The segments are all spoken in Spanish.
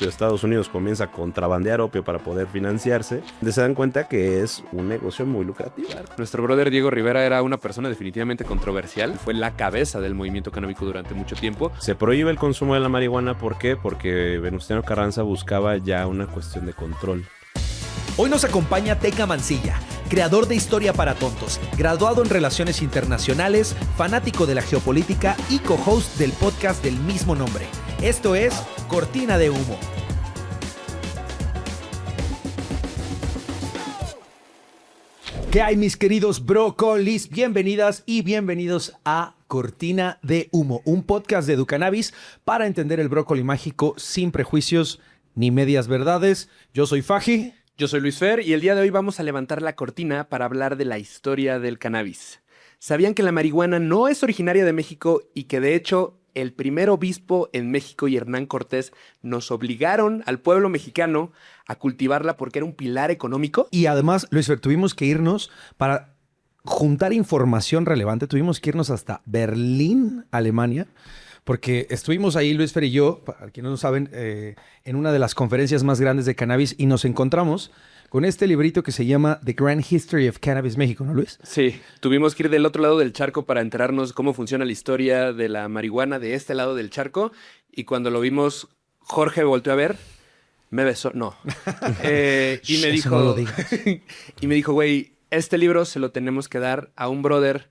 Estados Unidos comienza a contrabandear opio para poder financiarse, se dan cuenta que es un negocio muy lucrativo. Nuestro brother Diego Rivera era una persona definitivamente controversial. Fue la cabeza del movimiento canábico durante mucho tiempo. Se prohíbe el consumo de la marihuana, ¿por qué? Porque Venustiano Carranza buscaba ya una cuestión de control. Hoy nos acompaña Teca Mancilla, creador de Historia para Tontos, graduado en Relaciones Internacionales, fanático de la geopolítica y co-host del podcast del mismo nombre. Esto es Cortina de Humo. ¿Qué hay, mis queridos brócolis? Bienvenidas y bienvenidos a Cortina de Humo, un podcast de Educannabis para entender el brócoli mágico sin prejuicios ni medias verdades. Yo soy Faji. Yo soy Luis Fer y el día de hoy vamos a levantar la cortina para hablar de la historia del cannabis. ¿Sabían que la marihuana no es originaria de México y que de hecho el primer obispo en México y Hernán Cortés nos obligaron al pueblo mexicano a cultivarla porque era un pilar económico? Y además, Luis Fer, tuvimos que irnos para juntar información relevante. Tuvimos que irnos hasta Berlín, Alemania, porque estuvimos ahí, Luis Fer y yo, para quienes no lo saben, en una de las conferencias más grandes de cannabis y nos encontramos con este librito que se llama The Grand History of Cannabis México, ¿no, Luis? Sí, tuvimos que ir del otro lado del charco para enterarnos cómo funciona la historia de la marihuana de este lado del charco. Y cuando lo vimos, Jorge volteó a ver, me besó, no. Y me dijo, no lo digas. Y me dijo, güey, este libro se lo tenemos que dar a un brother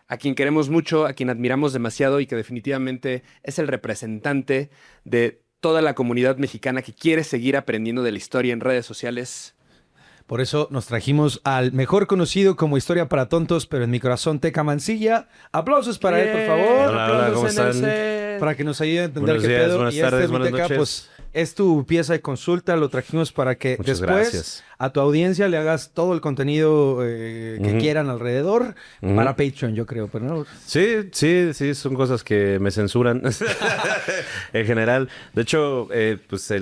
a quien queremos mucho, a quien admiramos demasiado y que definitivamente es el representante de toda la comunidad mexicana que quiere seguir aprendiendo de la historia en redes sociales. Por eso nos trajimos al mejor conocido como Historia para Tontos, pero en mi corazón, Teca Mancilla. Aplausos para él, por favor. Hola, ¿cómo Aplausos en el están? set. Para que nos ayude a entender Buenos qué días, pedo. buenas Y tardes, mi buenas Teca, noches. pues, es tu pieza de consulta. Lo trajimos para que Muchas después gracias. a tu audiencia le hagas todo el contenido que quieran alrededor para Patreon, yo creo. Pero no. Sí, son cosas que me censuran en general. De hecho, pues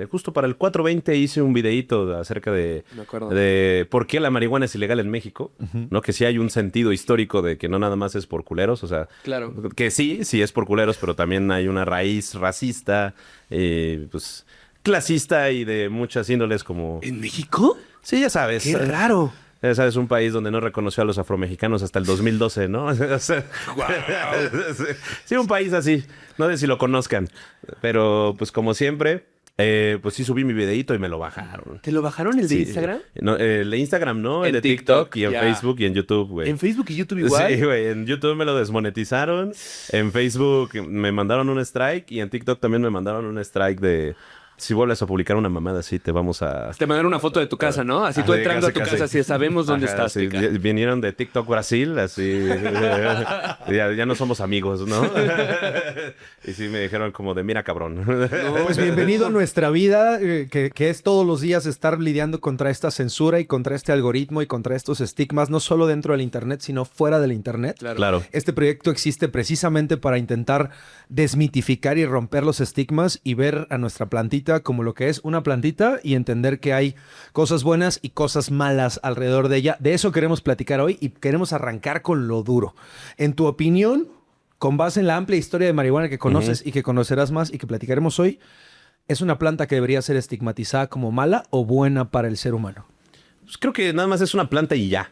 justo para el 420 hice un videíto acerca Me acuerdo. de por qué la marihuana es ilegal en México, ¿no? Que sí hay un sentido histórico de que no nada más es por culeros, o sea, Claro. que sí es por culeros, pero también hay una raíz racista, pues clasista y de muchas índoles como... ¿En México? Sí, ya sabes. ¡Qué raro! Ya sabes, un país donde no reconoció a los afromexicanos hasta el 2012, ¿no? O sea, sí, un país así. No sé si lo conozcan. Pero, pues, como siempre, pues sí subí mi videíto y me lo bajaron. ¿Te lo bajaron el de Sí. Instagram? No, el de Instagram no, el En de TikTok y en ya. Facebook y en YouTube, güey. ¿En Facebook y YouTube igual? Sí, güey. En YouTube me lo desmonetizaron. En Facebook me mandaron un strike y en TikTok también me mandaron un strike de... Si vuelves a publicar una mamada así, te vamos a... Te mandaron una foto de tu casa, ¿no? Así tú Ajá, entrando casi, a tu casi. casa, así sabemos dónde Ajá, estás. sí, Teca. vinieron de TikTok Brasil, así. ya no somos amigos, ¿no? Y sí me dijeron como de, mira, cabrón. Pues bienvenido a nuestra vida, que es todos los días estar lidiando contra esta censura y contra este algoritmo y contra estos estigmas, no solo dentro del Internet, sino fuera del Internet. Claro. Este proyecto existe precisamente para intentar desmitificar y romper los estigmas y ver a nuestra plantita como lo que es una plantita y entender que hay cosas buenas y cosas malas alrededor de ella. De eso queremos platicar hoy y queremos arrancar con lo duro. En tu opinión, con base en la amplia historia de marihuana que conoces y que conocerás más y que platicaremos hoy, ¿es una planta que debería ser estigmatizada como mala o buena para el ser humano? Pues creo que nada más es una planta y ya.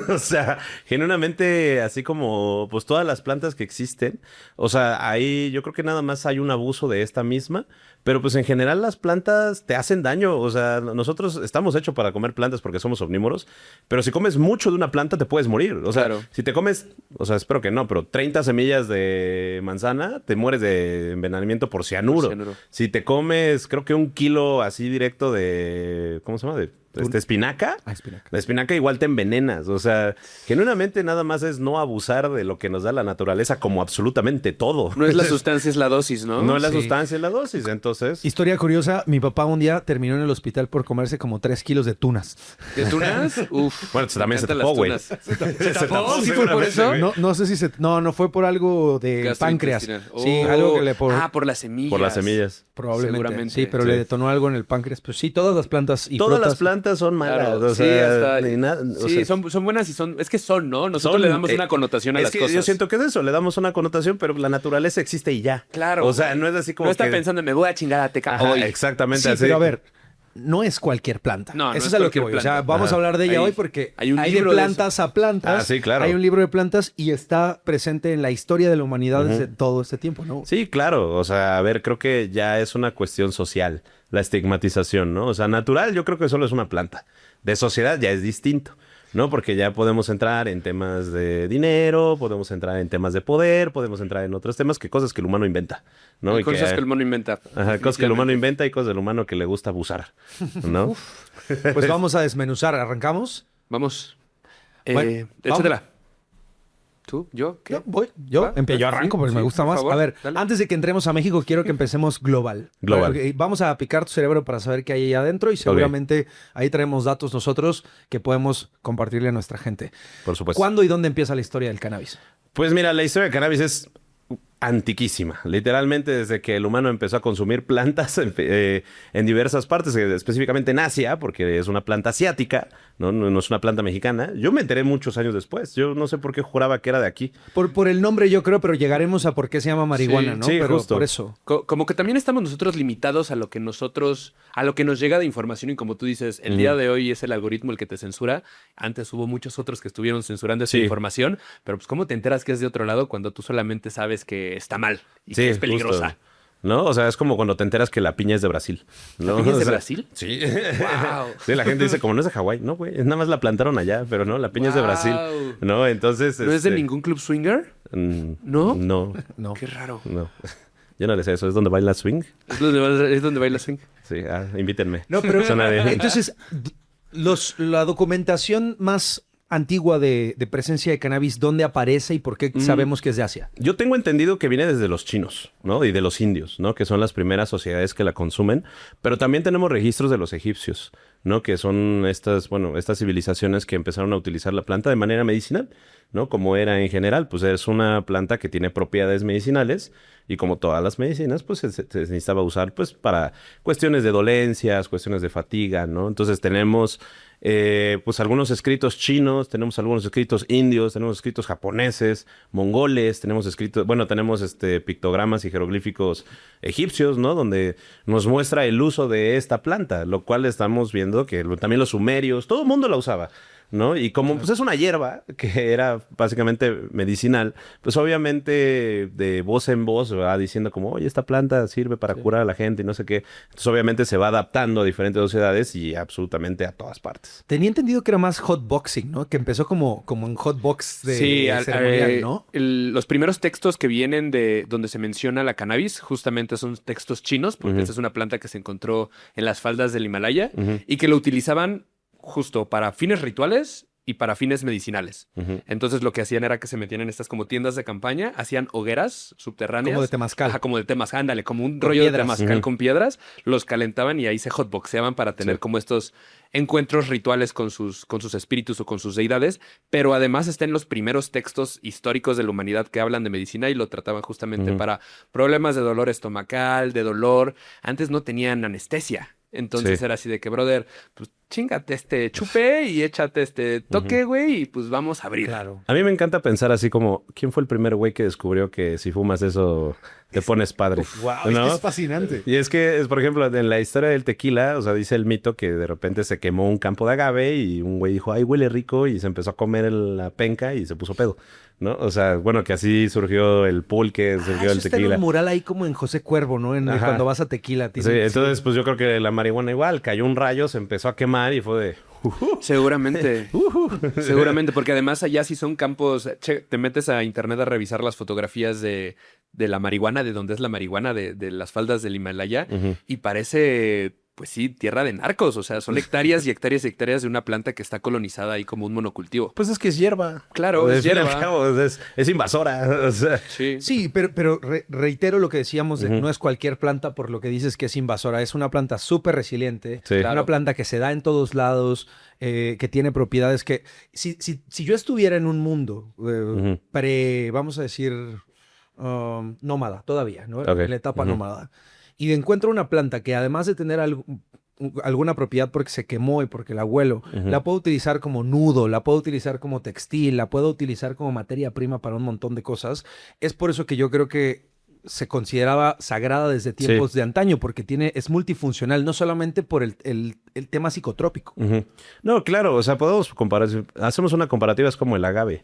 O sea, genuinamente, así como pues todas las plantas que existen, o sea, ahí yo creo que nada más hay un abuso de esta misma, pero pues en general las plantas te hacen daño. O sea, nosotros estamos hechos para comer plantas porque somos omnívoros, pero si comes mucho de una planta te puedes morir. O sea, Claro. si te comes, o sea, espero que no, pero 30 semillas de manzana, te mueres de envenenamiento por cianuro. Si te comes, creo que 1 kilo así directo de, ¿cómo se llama? De espinaca. Espinaca. La espinaca igual te envenenas. O sea, genuinamente nada más es no abusar de lo que nos da la naturaleza como absolutamente todo. No es la sustancia, es la dosis, ¿no? No es la Sí. sustancia, es la dosis. Entonces, Historia curiosa, mi papá un día terminó en el hospital por comerse como 3 kilos de tunas. ¿De tunas? Uf. bueno, también se me encantan tapó, las güey. tunas. ¿Se tapó? ¿Sí fue por seguramente, eso? güey. No sé si no fue por algo de páncreas. Gastrointestinal. Sí, Oh. algo que le por las semillas. Por las semillas. probablemente. seguramente. Sí, pero Sí. le detonó algo en el páncreas. Pues sí, todas las plantas y Todas las frutas plantas son malas. Claro, O sí, sea, hasta- ni nada. O Sí, sea, son buenas y son... Es que son, ¿no? Nosotros son, le damos una connotación a es las que cosas. yo siento que es eso, le damos una connotación, pero la naturaleza existe y ya. Claro. O sea, no es así como No está que... pensando, me voy a chingar a Teca Ajá, hoy. exactamente Sí, así. pero a ver, no es cualquier planta. No, no Eso es es a lo que cualquier voy. O sea, planta. vamos Ajá. a hablar de ella Hay- hoy porque hay un hay de libro de plantas a plantas. Ah, sí, claro. Hay un libro de plantas y está presente en la historia de la humanidad desde todo este tiempo, ¿no? Sí, claro. O sea, a ver, creo que ya es una cuestión social, la estigmatización, ¿no? O sea, natural yo creo que solo es una planta. De sociedad ya es distinto, ¿no? Porque ya podemos entrar en temas de dinero, podemos entrar en temas de poder, podemos entrar en otros temas que cosas que el humano inventa, ¿no? Hay Y cosas que el mono inventa. Ajá, cosas que el humano definitivamente. inventa y cosas del humano que le gusta abusar, ¿no? Pues vamos a desmenuzar. ¿Arrancamos? Vamos. Bueno, Échatela. ¿Tú? ¿Yo? ¿Qué? Yo ¿Va? yo arranco Sí, porque me sí, gusta por más. favor, A ver, dale. antes de que entremos a México, quiero que empecemos global. Global. Vamos a picar tu cerebro para saber qué hay ahí adentro y seguramente ahí traemos datos nosotros que podemos compartirle a nuestra gente. Por supuesto. ¿Cuándo y dónde empieza la historia del cannabis? Pues mira, la historia del cannabis es antiquísima. Literalmente desde que el humano empezó a consumir plantas en diversas partes, específicamente en Asia, porque es una planta asiática, ¿no? No es una planta mexicana. Yo me enteré muchos años después. Yo no sé por qué juraba que era de aquí. Por el nombre yo creo, pero llegaremos a por qué se llama marihuana, Sí, ¿no? sí, pero justo. por eso. Como que también estamos nosotros limitados a lo que a lo que nos llega de información y como tú dices, el día de hoy es el algoritmo el que te censura. Antes hubo muchos otros que estuvieron censurando esa Sí. información, pero pues ¿cómo te enteras que es de otro lado cuando tú solamente sabes que está mal y que es peligrosa? justo. ¿No? O sea, es como cuando te enteras que la piña es de Brasil. ¿no? piña es O de sea, Brasil? Sí. Wow. Sí, la gente dice, como no es de Hawái. No, güey, nada más la plantaron allá, pero no, la piña es de Brasil. Wow. ¿No? Entonces... ¿No es de ningún club swinger? ¿No? No, No. Qué raro. no. Yo no le sé eso. ¿Es donde baila swing? Es donde baila swing. Sí, invítenme. No, pero Suena bien. entonces, la documentación más antigua de presencia de cannabis, ¿dónde aparece y por qué sabemos que es de Asia? Yo tengo entendido que viene desde los chinos, ¿no? Y de los indios, ¿no? Que son las primeras sociedades que la consumen. Pero también tenemos registros de los egipcios, ¿no? Que son estas civilizaciones que empezaron a utilizar la planta de manera medicinal, ¿no? Como era en general, pues es una planta que tiene propiedades medicinales y como todas las medicinas, pues se necesitaba usar, pues, para cuestiones de dolencias, cuestiones de fatiga, ¿no? Entonces tenemos... pues algunos escritos chinos, tenemos algunos escritos indios, tenemos escritos japoneses, mongoles, tenemos escritos, tenemos pictogramas y jeroglíficos egipcios, ¿no? Donde nos muestra el uso de esta planta, lo cual estamos viendo que también los sumerios, todo el mundo la usaba, ¿no? Y como pues es una hierba que era básicamente medicinal, pues obviamente de voz en voz va diciendo como, oye, esta planta sirve para curar a la gente y no sé qué. Entonces obviamente se va adaptando a diferentes sociedades y absolutamente a todas partes. Tenía entendido que era más hotboxing, ¿no? Que empezó como en hotbox de Sí, ceremonial, ¿no? los primeros textos que vienen de donde se menciona la cannabis justamente son textos chinos, porque esta es una planta que se encontró en las faldas del Himalaya y que lo utilizaban justo para fines rituales y para fines medicinales. Entonces lo que hacían era que se metían en estas como tiendas de campaña, hacían hogueras subterráneas. Como de temazcal. Ajá, como de temazcal, ándale, como un Con rollo piedras. de temazcal con piedras, los calentaban y ahí se hotboxeaban para tener como estos encuentros rituales con sus espíritus o con sus deidades, pero además está en los primeros textos históricos de la humanidad que hablan de medicina y lo trataban justamente para problemas de dolor estomacal, de dolor. Antes no tenían anestesia. Entonces era así de que, brother, pues chíngate este chupe y échate este toque, güey, y pues vamos a abrir. Claro. A mí me encanta pensar así como, ¿quién fue el primer güey que descubrió que si fumas eso te pones padre? Wow, ¿no? es fascinante. Y es que, por ejemplo, en la historia del tequila, o sea, dice el mito que de repente se quemó un campo de agave y un güey dijo, ay, huele rico, y se empezó a comer la penca y se puso pedo, ¿no? O sea, bueno, que así surgió el pulque, surgió el Eso está en tequila. un mural ahí como en José Cuervo, ¿no? Ajá. Cuando vas a Tequila. Sí, entonces, pues yo creo que la marihuana igual, cayó un rayo, se empezó a quemar y fue de... Seguramente. Seguramente, porque además allá sí son campos. Te metes a internet a revisar las fotografías de la marihuana, de dónde es la marihuana, de las faldas del Himalaya, y parece, pues sí, tierra de narcos. O sea, son hectáreas y hectáreas y hectáreas de una planta que está colonizada ahí como un monocultivo. Pues es que es hierba. Claro, es Al fin y al hierba. cabo, es invasora. O sea, Sí. Sí, pero reitero lo que decíamos, no es cualquier planta por lo que dices que es invasora, es una planta súper resiliente, Sí. una Claro. planta que se da en todos lados, que tiene propiedades que... Si yo estuviera en un mundo vamos a decir, nómada todavía, ¿no? Ok. En la etapa nómada, y encuentro una planta que además de tener alguna propiedad porque se quemó y porque la huelo, Ujú. la puedo utilizar como nudo, la puedo utilizar como textil, la puedo utilizar como materia prima para un montón de cosas. Es por eso que yo creo que se consideraba sagrada desde tiempos de antaño, porque es multifuncional, no solamente por el tema psicotrópico. Ujú. No, claro, o sea, podemos comparar, si hacemos una comparativa, es como el agave.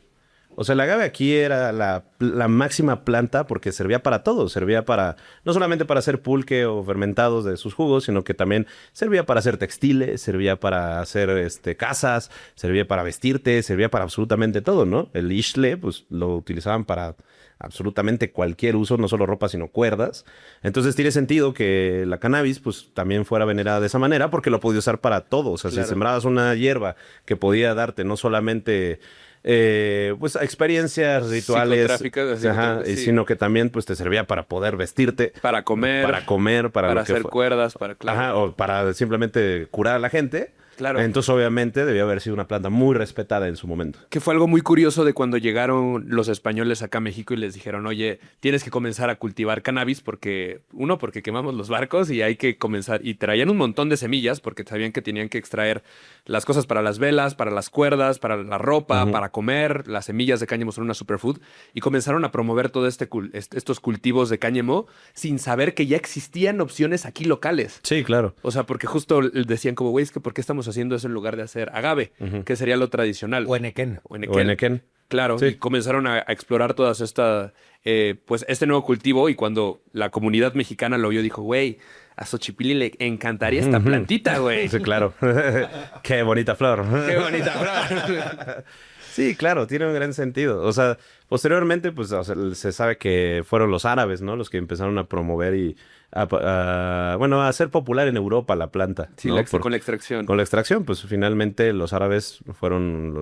O sea, el agave aquí era la máxima planta porque servía para todo. Servía para, no solamente para hacer pulque o fermentados de sus jugos, sino que también servía para hacer textiles, servía para hacer casas, servía para vestirte, servía para absolutamente todo, ¿no? El ishle, pues lo utilizaban para absolutamente cualquier uso, no solo ropa, sino cuerdas. Entonces tiene sentido que la cannabis, pues también fuera venerada de esa manera porque lo podía usar para todo. O sea, Claro. si sembrabas una hierba que podía darte no solamente pues experiencias rituales, Psicotráficas, así ajá, que, sí. sino que también pues te servía para poder vestirte, Para comer, para comer, para lo que hacer fue- cuerdas, para... Claro. ajá, o para simplemente curar a la gente. Claro. Entonces obviamente debió haber sido una planta muy respetada en su momento. Que fue algo muy curioso de cuando llegaron los españoles acá a México y les dijeron, oye, tienes que comenzar a cultivar cannabis porque quemamos los barcos y hay que comenzar. Y traían un montón de semillas porque sabían que tenían que extraer las cosas para las velas, para las cuerdas, para la ropa, Ujú. para comer. Las semillas de cáñamo son una superfood. Y comenzaron a promover todo estos cultivos de cáñamo sin saber que ya existían opciones aquí locales. Sí, claro. O sea, porque justo decían como, güey, es que ¿por qué estamos haciendo eso en lugar de hacer agave? Ujú. Que sería lo tradicional. O enequén. O O enequén. enequén. Claro, Sí. y comenzaron a explorar todas estas, pues este nuevo cultivo y cuando la comunidad mexicana lo vio dijo, güey, a Xochipilli le encantaría esta Ujú. plantita, güey. Sí, claro. Qué bonita flor. Qué bonita flor. Sí, claro, tiene un gran sentido. O sea, posteriormente, pues, o sea, se sabe que fueron los árabes, ¿no? Los que empezaron a promover y bueno, a hacer popular en Europa la planta. Sí, ¿no? con la extracción. Con la extracción, pues finalmente los árabes fueron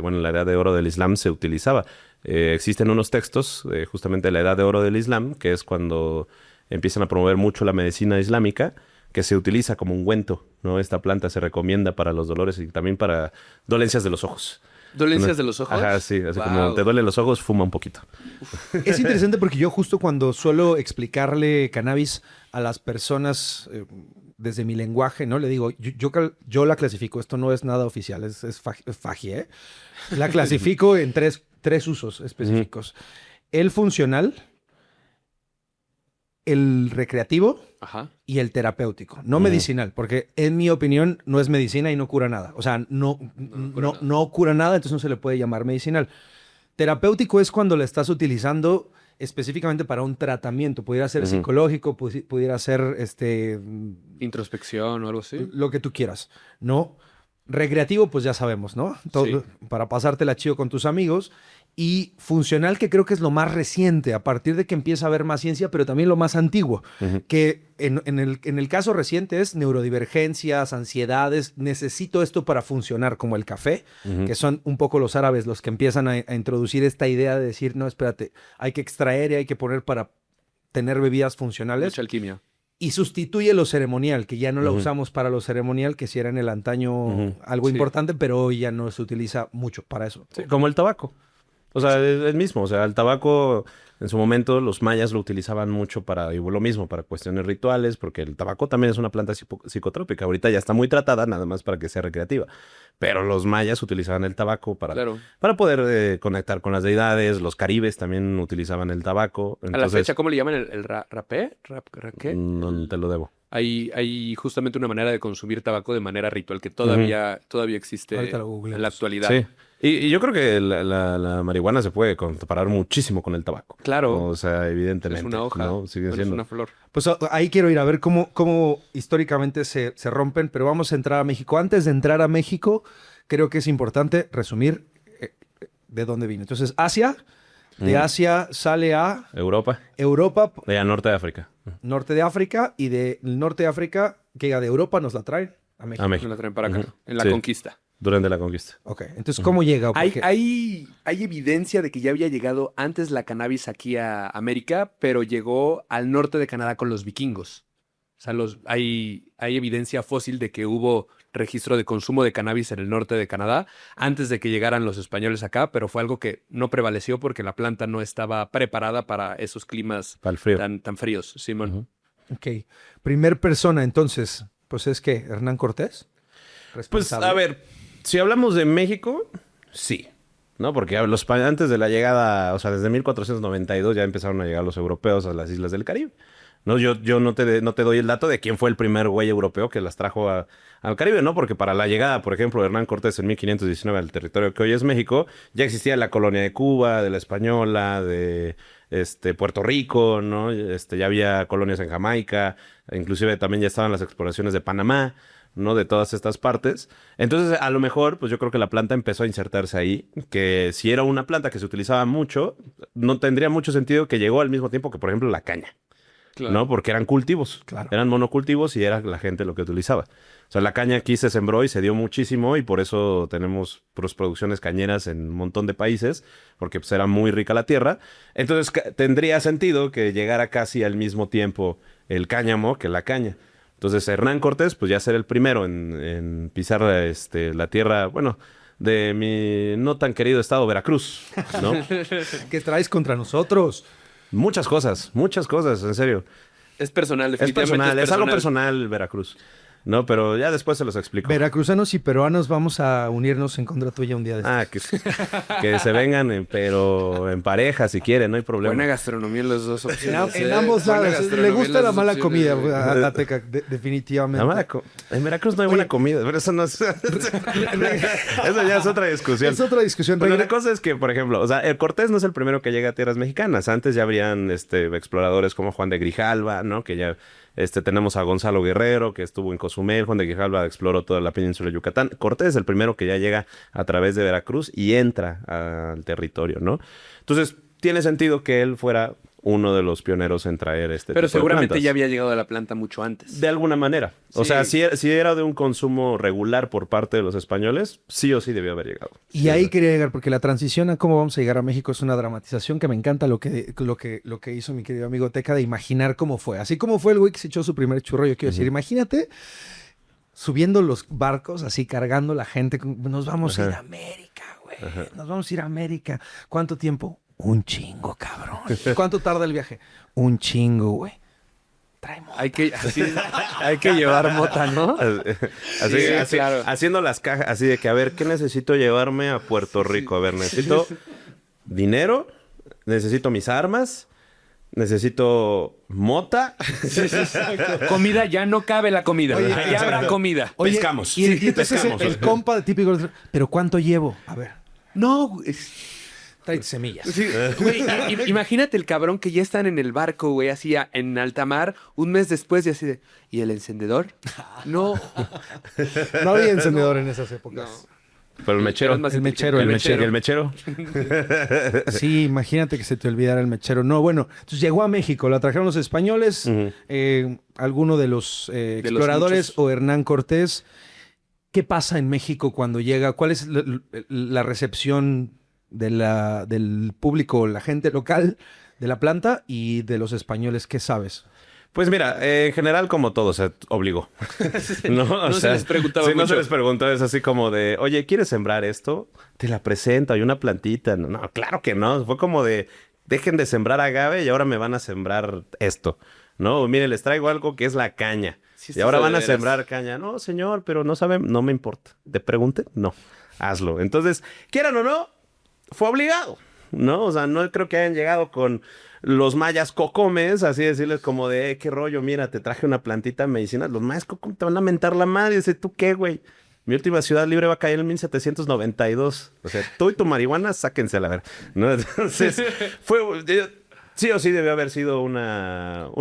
bueno, en la edad de oro del Islam se utilizaba. Existen unos textos, justamente de la edad de oro del Islam, que es cuando empiezan a promover mucho la medicina islámica, que se utiliza como ungüento, ¿no? Esta planta se recomienda para los dolores y también para dolencias de los ojos. ¿Dolencias de los ojos? Ajá, sí, así Wow. como te duelen los ojos, fuma un poquito. Es interesante porque yo justo cuando suelo explicarle cannabis a las personas desde mi lenguaje, ¿no? Le digo, yo la clasifico, esto no es nada oficial, es fagie, ¿eh? La clasifico en tres usos específicos. El funcional, el recreativo Ajá. y el terapéutico, no medicinal, porque en mi opinión no es medicina y no cura nada. O sea, no cura nada, entonces no se le puede llamar medicinal. Terapéutico es cuando lo estás utilizando específicamente para un tratamiento. Pudiera ser psicológico, pudiera ser Introspección o algo así. lo que tú quieras, ¿no? Recreativo, pues ya sabemos, ¿no? Todo, Sí. para pasártela chido con tus amigos. Y funcional, que creo que es lo más reciente, a partir de que empieza a haber más ciencia, pero también lo más antiguo, que en el caso reciente es neurodivergencias, ansiedades, necesito esto para funcionar, como el café, que son un poco los árabes los que empiezan a introducir esta idea de decir, no, espérate, hay que extraer y hay que poner para tener bebidas funcionales. Mucha alquimia. Y sustituye lo ceremonial, que ya no lo usamos para lo ceremonial, que sí era en el antaño algo Sí. importante, pero hoy ya no se utiliza mucho para eso. Sí, como el tabaco. O sea, es el mismo. O sea, el tabaco, en su momento, los mayas lo utilizaban mucho para lo mismo, para cuestiones rituales, porque el tabaco también es una planta psicotrópica. Ahorita ya está muy tratada, nada más para que sea recreativa. Pero los mayas utilizaban el tabaco Claro. para poder conectar con las deidades. Los caribes también utilizaban el tabaco. A la Entonces, fecha, ¿cómo le llaman el rapé? ¿Qué? no te lo debo. Hay justamente una manera de consumir tabaco de manera ritual que todavía existe Ahorita lo googleamos. en la actualidad. Sí. Y yo creo que la marihuana se puede comparar muchísimo con el tabaco. Claro. O sea, evidentemente. Es una hoja, ¿no? Sigue pero es siendo. una flor. Pues ahí quiero ir a ver cómo históricamente se rompen, pero vamos a entrar a México. Antes de entrar a México, creo que es importante resumir de dónde vino. Entonces, Asia, de Asia sale a Europa. Europa, De norte de África. norte de África, y del norte de África, que de Europa nos la traen a México. A Me México. la traen para acá, Ujú. en la Sí. conquista. Durante la conquista. Ok, entonces, ¿cómo llega? Porque- Hay evidencia de que ya había llegado antes la cannabis aquí a América, pero llegó al norte de Canadá con los vikingos. O sea, hay evidencia fósil de que hubo registro de consumo de cannabis en el norte de Canadá antes de que llegaran los españoles acá, pero fue algo que no prevaleció porque la planta no estaba preparada para esos climas Para el frío. tan fríos, Simón. Ujú. Ok, primer persona, entonces, Pues es que Hernán Cortés. Pues, Responsable. a ver, si hablamos de México, sí. ¿No? Porque antes de la llegada, o sea, desde 1492 ya empezaron a llegar los europeos a las islas del Caribe. No, yo no te doy el dato de quién fue el primer güey europeo que las trajo al Caribe, ¿no? Porque para la llegada, por ejemplo, de Hernán Cortés en 1519 al territorio que hoy es México, ya existía la colonia de Cuba, de la Española, de Puerto Rico, ¿no? Ya había colonias en Jamaica, inclusive también ya estaban las exploraciones de Panamá, ¿no? De todas estas partes. Entonces, a lo mejor, pues yo creo que la planta empezó a insertarse ahí, que si era una planta que se utilizaba mucho, no tendría mucho sentido que llegó al mismo tiempo que, por ejemplo, la caña. Claro. ¿No? Porque eran cultivos. Claro. Eran monocultivos y era la gente lo que utilizaba. O sea, la caña aquí se sembró y se dio muchísimo y por eso tenemos producciones cañeras en un montón de países, porque pues era muy rica la tierra. Entonces tendría sentido que llegara casi al mismo tiempo el cáñamo que la caña. Entonces Hernán Cortés, pues ya ser el primero en pisar la tierra, bueno, de mi no tan querido estado Veracruz, ¿no? ¿Qué traes contra nosotros? Muchas cosas, en serio. Es personal, Es definitivamente. personal, es algo personal Veracruz. No, pero ya después se los explico. Veracruzanos y peruanos vamos a unirnos en contra tuya un día de estos. Que se vengan, pero en pareja si quieren, no hay problema. Buena gastronomía en las dos opciones. En ambos Buena lados. gastronomía Le en gusta las la dos mala opciones, comida güey. a Teca, definitivamente. En Veracruz no hay buena comida, pero eso no es... Eso ya es otra discusión. Es otra discusión. Pero la cosa es que, por ejemplo, o sea, el Cortés no es el primero que llega a tierras mexicanas. Antes ya habrían exploradores como Juan de Grijalva, ¿no? Que ya tenemos a Gonzalo Guerrero, que estuvo en Cozumel. Juan de Grijalva exploró toda la península de Yucatán. Cortés es el primero que ya llega a través de Veracruz y entra al territorio, ¿no? Entonces, tiene sentido que él fuera uno de los pioneros en traer Pero tipo de seguramente plantas. ya había llegado a la planta mucho antes. De alguna manera. O Sí. sea, si era de un consumo regular por parte de los españoles, sí o sí debió haber llegado. Y Sí, ahí o sea. quería llegar, porque la transición a cómo vamos a llegar a México es una dramatización que me encanta lo que hizo mi querido amigo Teca de imaginar cómo fue. Así como fue el güey que se echó su primer churro, yo quiero decir, imagínate subiendo los barcos, así cargando la gente, nos vamos a ir a América, güey. Nos vamos a ir a América. ¿Cuánto tiempo? Un chingo, cabrón. ¿Cuánto tarda el viaje? Un chingo, güey. Traemos. Hay que llevar mota, ¿no? Claro. Haciendo las cajas, así de que, a ver, ¿qué necesito llevarme a Puerto Rico? A ver, necesito dinero, necesito mis armas, necesito mota. Comida, ya no cabe la comida. Oye, ya habrá comida. Oye, Pescamos. Y entonces Pescamos. el compa típico, pero ¿cuánto llevo? A ver, No, güey. trae semillas. Sí, güey, imagínate el cabrón que ya están en el barco, güey, así en alta mar, un mes después y así de... ¿Y el encendedor? No. No había encendedor en esas épocas. Pero el mechero. Es más El mechero, inteligente. El mechero. Sí, imagínate que se te olvidara el mechero. No, bueno, entonces llegó a México, la trajeron los españoles, Ujú. alguno de los exploradores muchos. o Hernán Cortés. ¿Qué pasa en México cuando llega? ¿Cuál es la recepción del público, la gente local de la planta y de los españoles? ¿Qué sabes? Pues mira, en general como todo, se obligó. No se les preguntaba sí, no mucho. se les preguntó, es así como de, oye, ¿quieres sembrar esto? Te la presento, hay una plantita. No, no, claro que no. Fue como de, dejen de sembrar agave y ahora me van a sembrar esto. No, mire, les traigo algo que es la caña. Sí, Y ahora de van a veras. sembrar caña. No, señor, pero no saben, no me importa. ¿Te pregunte? No, hazlo. Entonces, quieran o no, fue obligado, ¿no? O sea, no creo que hayan llegado con los mayas cocomes, así decirles como de, qué rollo, mira, te traje una plantita medicinal. Los mayas cocomes te van a mentar la madre. Dice, ¿tú qué, güey? Mi última ciudad libre va a caer en 1792. O sea, tú y tu marihuana, sáquensela, a ver. ¿No? Entonces, sí o sí debió haber sido un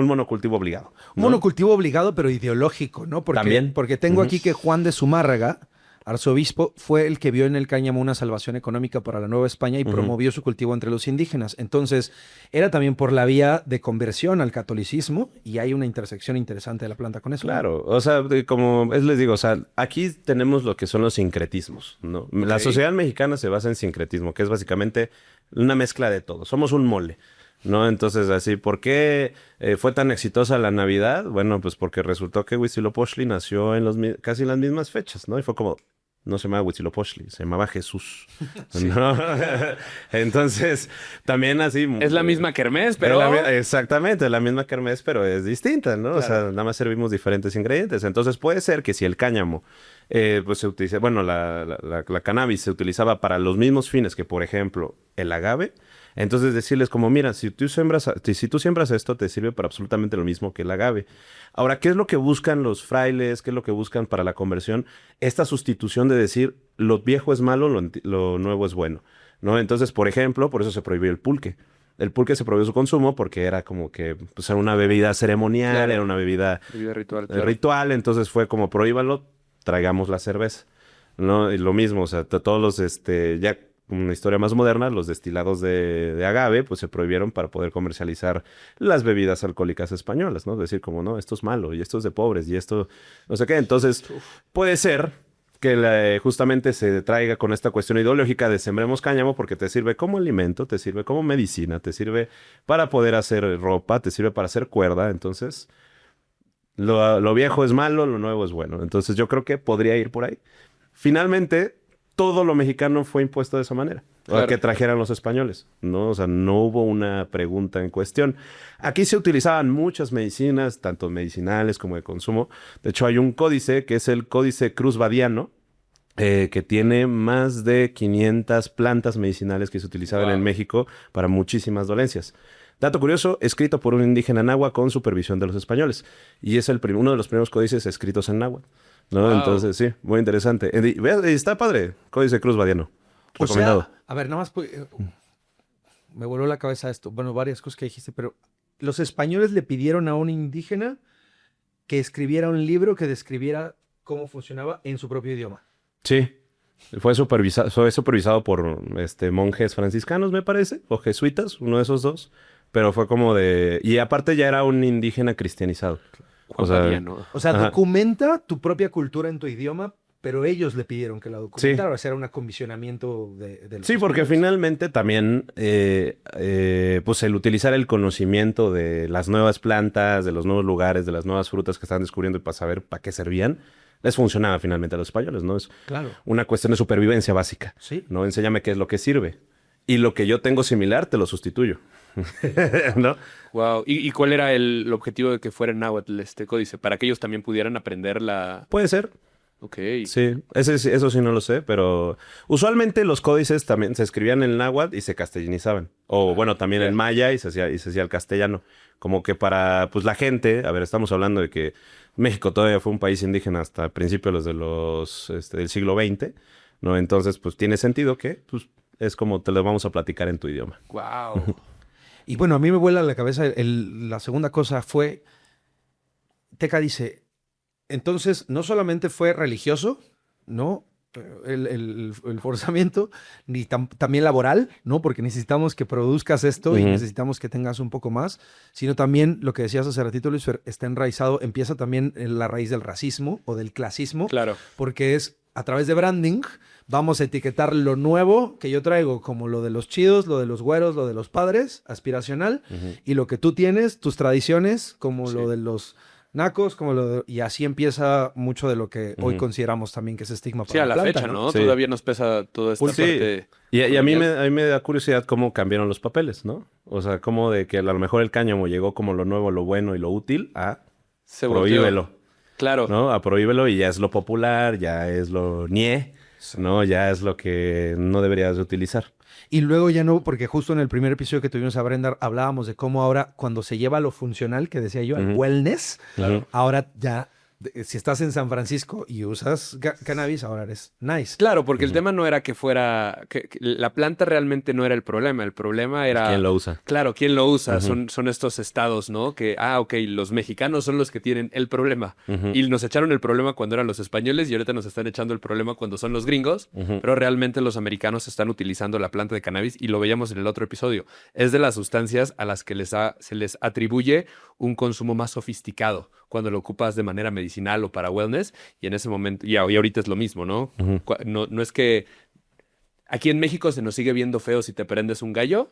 monocultivo obligado. Un ¿no? monocultivo obligado, pero ideológico, ¿no? También. Porque tengo Ujú. aquí que Juan de Zumárraga, arzobispo, fue el que vio en el cáñamo una salvación económica para la Nueva España y Ujú. promovió su cultivo entre los indígenas. Entonces, era también por la vía de conversión al catolicismo y hay una intersección interesante de la planta con eso. Claro, o sea, como les digo, o sea, aquí tenemos lo que son los sincretismos, ¿no? La Ok. sociedad mexicana se basa en sincretismo, que es básicamente una mezcla de todo. Somos un mole, ¿no? Entonces, así, ¿por qué fue tan exitosa la Navidad? Bueno, pues porque resultó que Huitzilopochtli nació en casi en las mismas fechas, ¿no? Y fue como, no se llamaba Huitzilopochtli, se llamaba Jesús. ¿No? Entonces, también así... Es la misma kermés, pero... Exactamente, la misma kermés, pero es distinta, ¿no? Claro. O sea, nada más servimos diferentes ingredientes. Entonces, puede ser que si el cáñamo, pues se utiliza... Bueno, la cannabis se utilizaba para los mismos fines que, por ejemplo, el agave. Entonces, decirles como, mira, si tú siembras esto, te sirve para absolutamente lo mismo que el agave. Ahora, ¿qué es lo que buscan los frailes? ¿Qué es lo que buscan para la conversión? Esta sustitución de decir, lo viejo es malo, lo nuevo es bueno, ¿no? Entonces, por ejemplo, por eso se prohibió el pulque. El pulque se prohibió su consumo porque era como que pues, era una bebida ceremonial, Claro. era una bebida ritual. ritual, entonces fue como prohíbanlo, traigamos la cerveza, ¿no? Y lo mismo, o sea, todos los, ya una historia más moderna, los destilados de agave, pues se prohibieron para poder comercializar las bebidas alcohólicas españolas, ¿no? Decir como, no, esto es malo, y esto es de pobres, y esto, no sé qué. Entonces, puede ser que justamente se traiga con esta cuestión ideológica de sembremos cáñamo porque te sirve como alimento, te sirve como medicina, te sirve para poder hacer ropa, te sirve para hacer cuerda. Entonces, lo viejo es malo, lo nuevo es bueno. Entonces, yo creo que podría ir por ahí. Finalmente, todo lo mexicano fue impuesto de esa manera. Claro. O que trajeran los españoles, ¿no? O sea, no hubo una pregunta en cuestión. Aquí se utilizaban muchas medicinas, tanto medicinales como de consumo. De hecho, hay un códice que es el Códice Cruz Badiano, que tiene más de 500 plantas medicinales que se utilizaban en México para muchísimas dolencias. Dato curioso, escrito por un indígena náhuatl con supervisión de los españoles. Y es uno de los primeros códices escritos en náhuatl, ¿no? Wow. Entonces, sí, muy interesante. Está padre, Códice Cruz Badiano. O Recomendado. sea, a ver, nada más me voló la cabeza esto. Bueno, varias cosas que dijiste, pero los españoles le pidieron a un indígena que escribiera un libro que describiera cómo funcionaba en su propio idioma. Sí. Fue supervisado por monjes franciscanos, me parece, o jesuitas, uno de esos dos. Pero fue como de... Y aparte ya era un indígena cristianizado. O sea, O sea, Ajá. documenta tu propia cultura en tu idioma, pero ellos le pidieron que la documentara. O sea, era un acondicionamiento de los sí, porque españoles. finalmente también, pues el utilizar el conocimiento de las nuevas plantas, de los nuevos lugares, de las nuevas frutas que estaban descubriendo y para saber para qué servían, les funcionaba finalmente a los españoles, ¿no? Es Claro. una cuestión de supervivencia básica, Sí. ¿no? Enséñame qué es lo que sirve. Y lo que yo tengo similar, te lo sustituyo. ¿No? Wow. ¿Y cuál era el objetivo de que fuera en náhuatl este códice? Para que ellos también pudieran aprender la... Puede ser. Ok. Sí, eso sí no lo sé, pero usualmente los códices también se escribían en náhuatl y se castellanizaban. O bueno, también en maya y se hacía el castellano. Como que para pues la gente, a ver, estamos hablando de que México todavía fue un país indígena hasta principios del siglo XX, ¿no? Entonces, pues tiene sentido que pues, es como te lo vamos a platicar en tu idioma. Wow. Y bueno, a mí me vuela la cabeza la segunda cosa fue, Teca dice, entonces no solamente fue religioso, ¿no? El forzamiento, ni también laboral, ¿no? Porque necesitamos que produzcas esto y necesitamos que tengas un poco más, sino también lo que decías hace ratito, Luis Fer, está enraizado, empieza también en la raíz del racismo o del clasismo, Claro. porque es a través de branding, vamos a etiquetar lo nuevo que yo traigo como lo de los chidos, lo de los güeros, lo de los padres, aspiracional, y lo que tú tienes, tus tradiciones, como lo de los nacos, y así empieza mucho de lo que hoy consideramos también que es estigma para Sí, a la planta, fecha, ¿no? Sí. Todavía nos pesa toda esta Sí. parte... Y a mí me da curiosidad cómo cambiaron los papeles, ¿no? O sea, como de que a lo mejor el cáñamo llegó como lo nuevo, lo bueno y lo útil a Se volteó. prohíbelo, Claro. ¿no? A prohíbelo y ya es lo popular, ya es lo ¿no? Ya es lo que no deberías de utilizar. Y luego ya no, porque justo en el primer episodio que tuvimos a Brenda hablábamos de cómo ahora cuando se lleva a lo funcional, que decía yo, al wellness, ahora ya, si estás en San Francisco y usas cannabis, ahora eres nice. Claro, porque el tema no era que fuera... que la planta realmente no era el problema era... ¿Quién lo usa? Claro, ¿quién lo usa? Son estos estados, ¿no? Que, ok, los mexicanos son los que tienen el problema. Y nos echaron el problema cuando eran los españoles y ahorita nos están echando el problema cuando son los gringos. Pero realmente los americanos están utilizando la planta de cannabis y lo veíamos en el otro episodio. Es de las sustancias a las que se les atribuye un consumo más sofisticado cuando lo ocupas de manera medicinal o para wellness. Y en ese momento, y ahorita es lo mismo, ¿no? No es que aquí en México se nos sigue viendo feo si te prendes un gallo,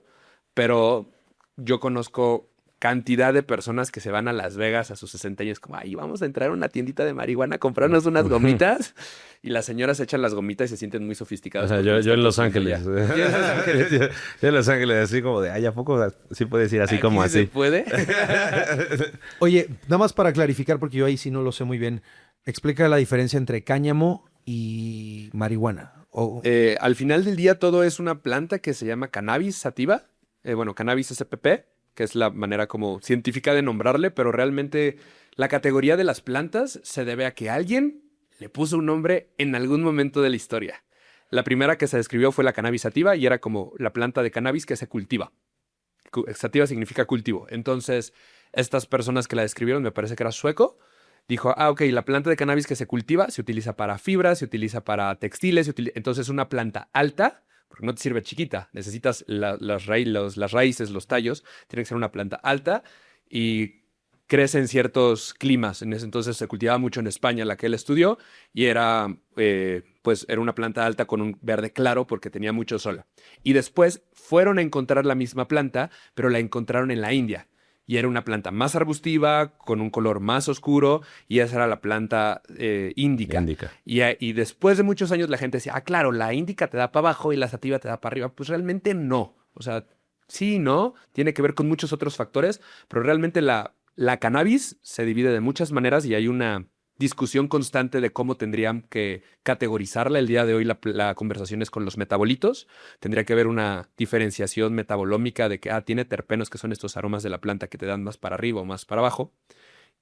pero yo conozco cantidad de personas que se van a Las Vegas a sus 60 años, como, ay, vamos a entrar a una tiendita de marihuana a comprarnos unas gomitas. Y las señoras echan las gomitas y se sienten muy sofisticadas. O sea, yo en Los Ángeles. Yo en Los Ángeles, así como de, ay, ¿a poco sí puedes ir así como así? ¿Se puede? Oye, nada más para clarificar, porque yo ahí sí no lo sé muy bien. Explica la diferencia entre cáñamo y marihuana. Al final del día todo es una planta que se llama Cannabis sativa. Cannabis spp, que es la manera como científica de nombrarle, pero realmente la categoría de las plantas se debe a que alguien le puso un nombre en algún momento de la historia. La primera que se describió fue la Cannabis sativa y era como la planta de cannabis que se cultiva. Sativa significa cultivo. Entonces, estas personas que la describieron, me parece que era sueco, dijo, ok, la planta de cannabis que se cultiva se utiliza para fibras, se utiliza para textiles, entonces una planta alta, porque no te sirve chiquita, necesitas las raíces, los tallos, tiene que ser una planta alta y crece en ciertos climas. En ese entonces se cultivaba mucho en España, la que él estudió, y era una planta alta con un verde claro porque tenía mucho sol. Y después fueron a encontrar la misma planta, pero la encontraron en la India. Y era una planta más arbustiva, con un color más oscuro, y esa era la planta índica. Y después de muchos años la gente decía, claro, la índica te da para abajo y la sativa te da para arriba. Pues realmente no. O sea, sí, no, tiene que ver con muchos otros factores, pero realmente la cannabis se divide de muchas maneras y hay una discusión constante de cómo tendrían que categorizarla. El día de hoy la conversación es con los metabolitos. Tendría que haber una diferenciación metabolómica de que tiene terpenos, que son estos aromas de la planta que te dan más para arriba o más para abajo.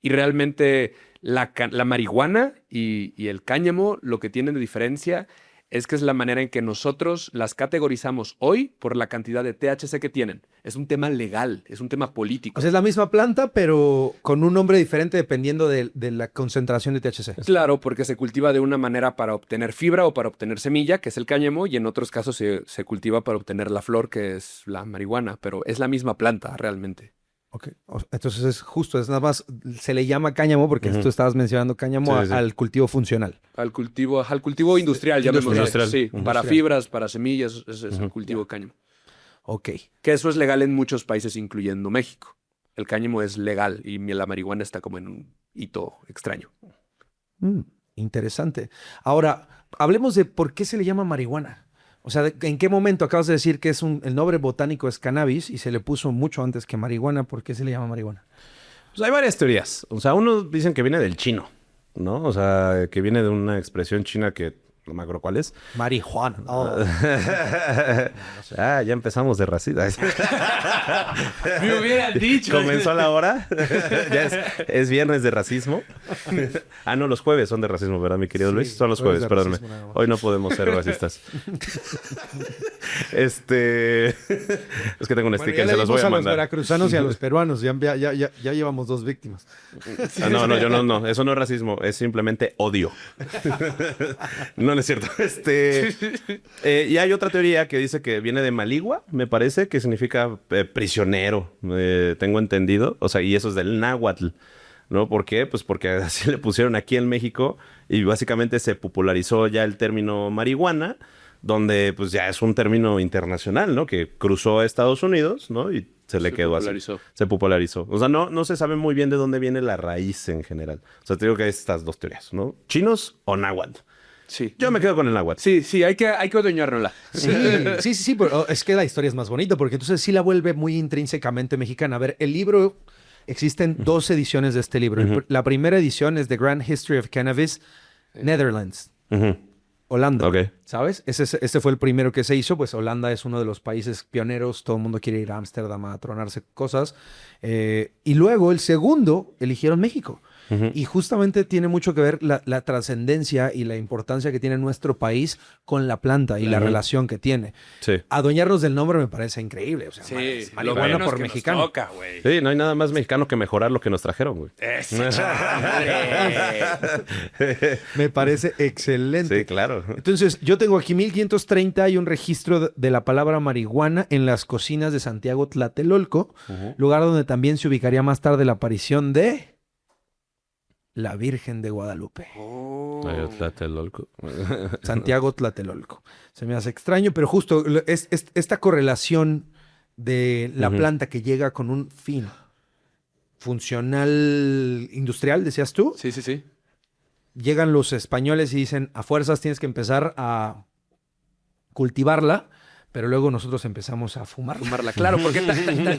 Y realmente la marihuana y el cáñamo lo que tienen de diferencia es que es la manera en que nosotros las categorizamos hoy por la cantidad de THC que tienen. Es un tema legal, es un tema político. O sea, es la misma planta, pero con un nombre diferente dependiendo de la concentración de THC. Claro, porque se cultiva de una manera para obtener fibra o para obtener semilla, que es el cáñamo, y en otros casos se cultiva para obtener la flor, que es la marihuana, pero es la misma planta realmente. Ok, entonces es justo, es nada más, se le llama cáñamo porque tú estabas mencionando cáñamo al cultivo funcional. Al cultivo industrial, llamémoslo. Industrial. Sí, para fibras, para semillas, es el cultivo cáñamo. Ok. Que eso es legal en muchos países, incluyendo México. El cáñamo es legal y la marihuana está como en un hito extraño. Interesante. Ahora, hablemos de por qué se le llama marihuana. O sea, ¿en qué momento acabas de decir que el nombre botánico es cannabis y se le puso mucho antes que marihuana? ¿Por qué se le llama marihuana? Pues hay varias teorías. O sea, unos dicen que viene del chino, ¿no? O sea, que viene de una expresión china que no me acuerdo cuál es. Marihuana. Oh. Ya empezamos de racista. Me hubieran dicho. Comenzó la hora. Ya es viernes de racismo. No, los jueves son de racismo, ¿verdad, mi querido Luis? Son los jueves, perdóname. Hoy no podemos ser racistas. Es que tengo un sticker, se los voy a mandar. A los veracruzanos y a los peruanos. Ya llevamos 2 víctimas. Yo no. Eso no es racismo, es simplemente odio. No es cierto. Y hay otra teoría que dice que viene de maligua, me parece, que significa prisionero, tengo entendido. O sea, y eso es del náhuatl, ¿no? ¿Por qué? Pues porque así le pusieron aquí en México y básicamente se popularizó ya el término marihuana, donde pues ya es un término internacional, ¿no? Que cruzó a Estados Unidos, ¿no? Y se le quedó así. Se popularizó. O sea, no se sabe muy bien de dónde viene la raíz en general. O sea, te digo que hay estas 2 teorías, ¿no? ¿Chinos o náhuatl? Sí. Yo me quedo con el náhuatl. Sí, hay que adueñárnosla. Sí, pero es que la historia es más bonita porque entonces sí la vuelve muy intrínsecamente mexicana. A ver, el libro, existen 2 ediciones de este libro. La primera edición es The Grand History of Cannabis, Netherlands, Holanda. Okay. ¿Sabes? Este fue el primero que se hizo, pues Holanda es uno de los países pioneros, todo el mundo quiere ir a Ámsterdam a tronarse cosas. Y luego el segundo, eligieron México. Y justamente tiene mucho que ver la trascendencia y la importancia que tiene nuestro país con la planta y la relación que tiene. Sí. Adueñarnos del nombre me parece increíble. O sea, lo bueno por que mexicano. nos toca, güey. Sí, no hay nada más mexicano que mejorar lo que nos trajeron, güey. Me parece excelente. Sí, claro. Entonces, yo tengo aquí 1530 y un registro de la palabra marihuana en las cocinas de Santiago Tlatelolco, lugar donde también se ubicaría más tarde la aparición de la Virgen de Guadalupe. Tlatelolco. Santiago Tlatelolco. Se me hace extraño, pero justo esta correlación de la planta que llega con un fin funcional industrial, decías tú. Sí, sí, sí. Llegan los españoles y dicen, a fuerzas tienes que empezar a cultivarla, pero luego nosotros empezamos a fumarla. Fumarla, claro, porque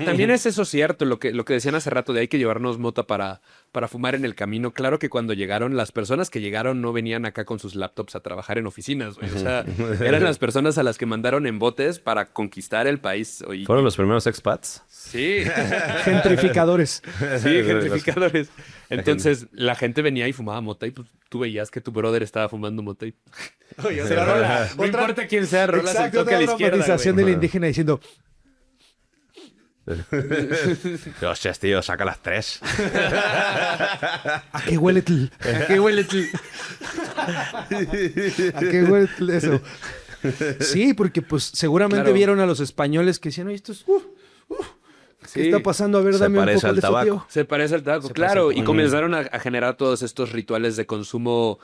también es eso cierto, lo que decían hace rato de hay que llevarnos mota para fumar en el camino. Claro que cuando llegaron, las personas que llegaron no venían acá con sus laptops a trabajar en oficinas, güey. O sea, eran las personas a las que mandaron en botes para conquistar el país. Güey. ¿Fueron los primeros expats? Sí. Gentrificadores. Sí, gentrificadores. Entonces, la gente venía y fumaba mota y pues tú veías que tu brother estaba fumando mota y... Oye, Sí, otra rola. No importa quién sea, rolas el Exacto, toque a la otra izquierda, romantización güey. de la indígena diciendo, Hostias, tío, saca las 3. ¿a qué huele? ¿A qué huele tú? ¿A qué huele eso? Sí, porque pues seguramente Claro. vieron a los españoles que decían, oye, esto es... ¿Qué Sí. está pasando? A ver, Se dame un parece poco al de eso, tabaco. tío. Se parece al tabaco, Se claro. parece Y al comenzaron a generar todos estos rituales de consumo,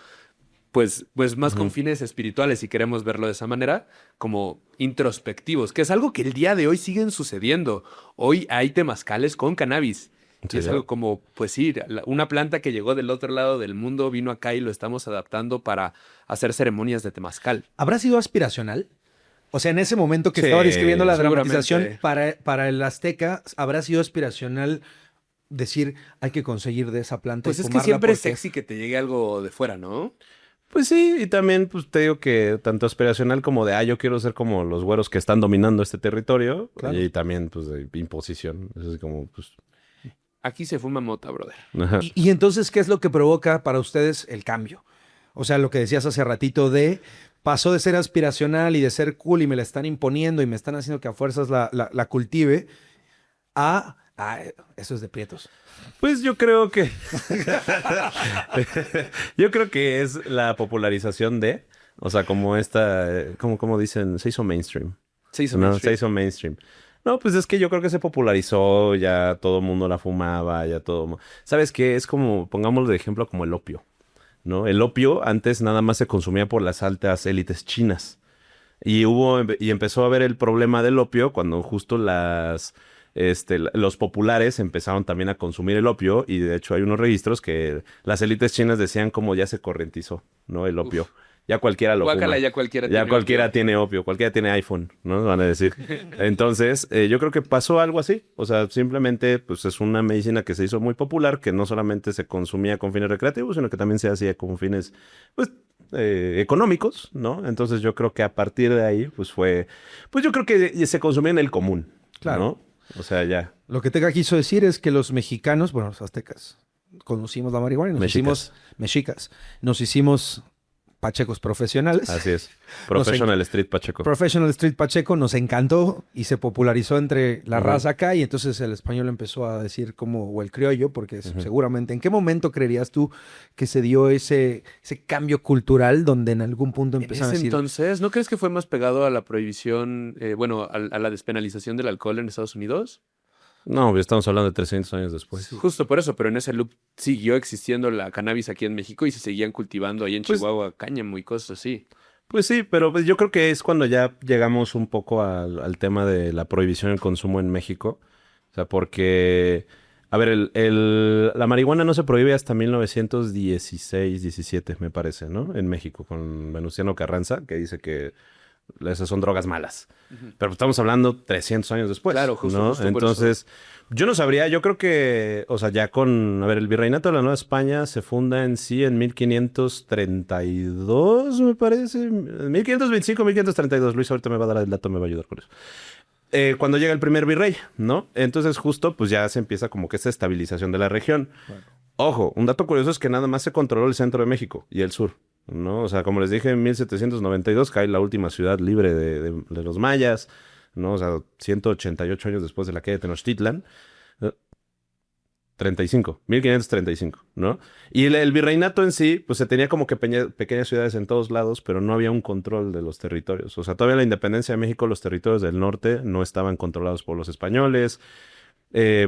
pues más con fines espirituales, si queremos verlo de esa manera, como introspectivos, que es algo que el día de hoy siguen sucediendo. Hoy hay temazcales con cannabis. Y Sí, es ya. algo como, pues sí, una planta que llegó del otro lado del mundo, vino acá y lo estamos adaptando para hacer ceremonias de temazcal. ¿Habrá sido aspiracional? O sea, en ese momento que Sí, estaba describiendo la seguramente. dramatización, para el azteca, ¿habrá sido aspiracional decir, hay que conseguir de esa planta Pues y es que fumarla siempre es porque- sexy que te llegue algo de fuera, ¿no? Pues sí, y también pues te digo que tanto aspiracional como de, yo quiero ser como los güeros que están dominando este territorio, Claro. y también pues de imposición. Es así como, pues... Aquí se fuma mota, brother. ajá. Y entonces, ¿qué es lo que provoca para ustedes el cambio? O sea, lo que decías hace ratito de pasó de ser aspiracional y de ser cool y me la están imponiendo y me están haciendo que a fuerzas la cultive a eso es de prietos. Pues yo creo que... yo creo que es la popularización de... O sea, como esta... como dicen, se hizo mainstream. Se hizo No, mainstream. se hizo mainstream. No, pues es que yo creo que se popularizó, ya todo el mundo la fumaba, ya todo... ¿Sabes qué? Es como, pongámoslo de ejemplo, como el opio, ¿no? El opio antes nada más se consumía por las altas élites chinas. Y empezó a haber el problema del opio cuando justo los populares empezaron también a consumir el opio, y de hecho hay unos registros que las élites chinas decían como ya se correntizó, ¿no? El opio. Ya cualquiera lo Guácala, fuma. ya cualquiera Ya tiene cualquiera opio. tiene opio, cualquiera tiene iPhone, ¿no? Van a decir. Entonces, yo creo que pasó algo así. O sea, simplemente, pues es una medicina que se hizo muy popular, que no solamente se consumía con fines recreativos, sino que también se hacía con fines, pues, económicos, ¿no? Entonces yo creo que a partir de ahí, pues yo creo que se consumía en el común, Claro. ¿no? O sea, ya. Lo que Teca quiso decir es que los mexicanos, bueno, los aztecas, conocimos la marihuana y nos hicimos mexicas. Nos hicimos pachecos profesionales. Así es. Professional Street Pacheco. Professional Street Pacheco nos encantó y se popularizó entre la raza acá, y entonces el español empezó a decir como, o el criollo, porque seguramente, ¿en qué momento creerías tú que se dio ese cambio cultural donde en algún punto En empezaron a ese decir, entonces, ¿no crees que fue más pegado a la prohibición, a la despenalización del alcohol en Estados Unidos? No, ya estamos hablando de 300 años después. Justo por eso, pero en ese loop siguió existiendo la cannabis aquí en México y se seguían cultivando ahí en Pues- Chihuahua cáñamo y cosas así. Pues sí, pero pues yo creo que es cuando ya llegamos un poco al tema de la prohibición del consumo en México. O sea, porque, a ver, la marihuana no se prohíbe hasta 1916, 17, me parece, ¿no? En México, con Venustiano Carranza, que dice que esas son drogas malas. Pero estamos hablando 300 años después. Claro, justo, ¿no? justo por Entonces, yo no sabría, yo creo que, o sea, ya con, a ver, el Virreinato de la Nueva España se funda en sí en 1532, me parece. 1525, 1532. Luis ahorita me va a dar el dato, me va a ayudar con eso. Cuando llega el primer virrey, ¿no? Entonces justo pues ya se empieza como que esta estabilización de la región. Bueno. Ojo, un dato curioso es que nada más se controló el centro de México y el sur, ¿no? O sea, como les dije, en 1792 cae la última ciudad libre de los mayas, ¿no? O sea, 188 años después de la caída de Tenochtitlan. 1535, ¿no? Y el virreinato en sí, pues se tenía como que pequeñas ciudades en todos lados, pero no había un control de los territorios. O sea, todavía en la independencia de México, los territorios del norte no estaban controlados por los españoles.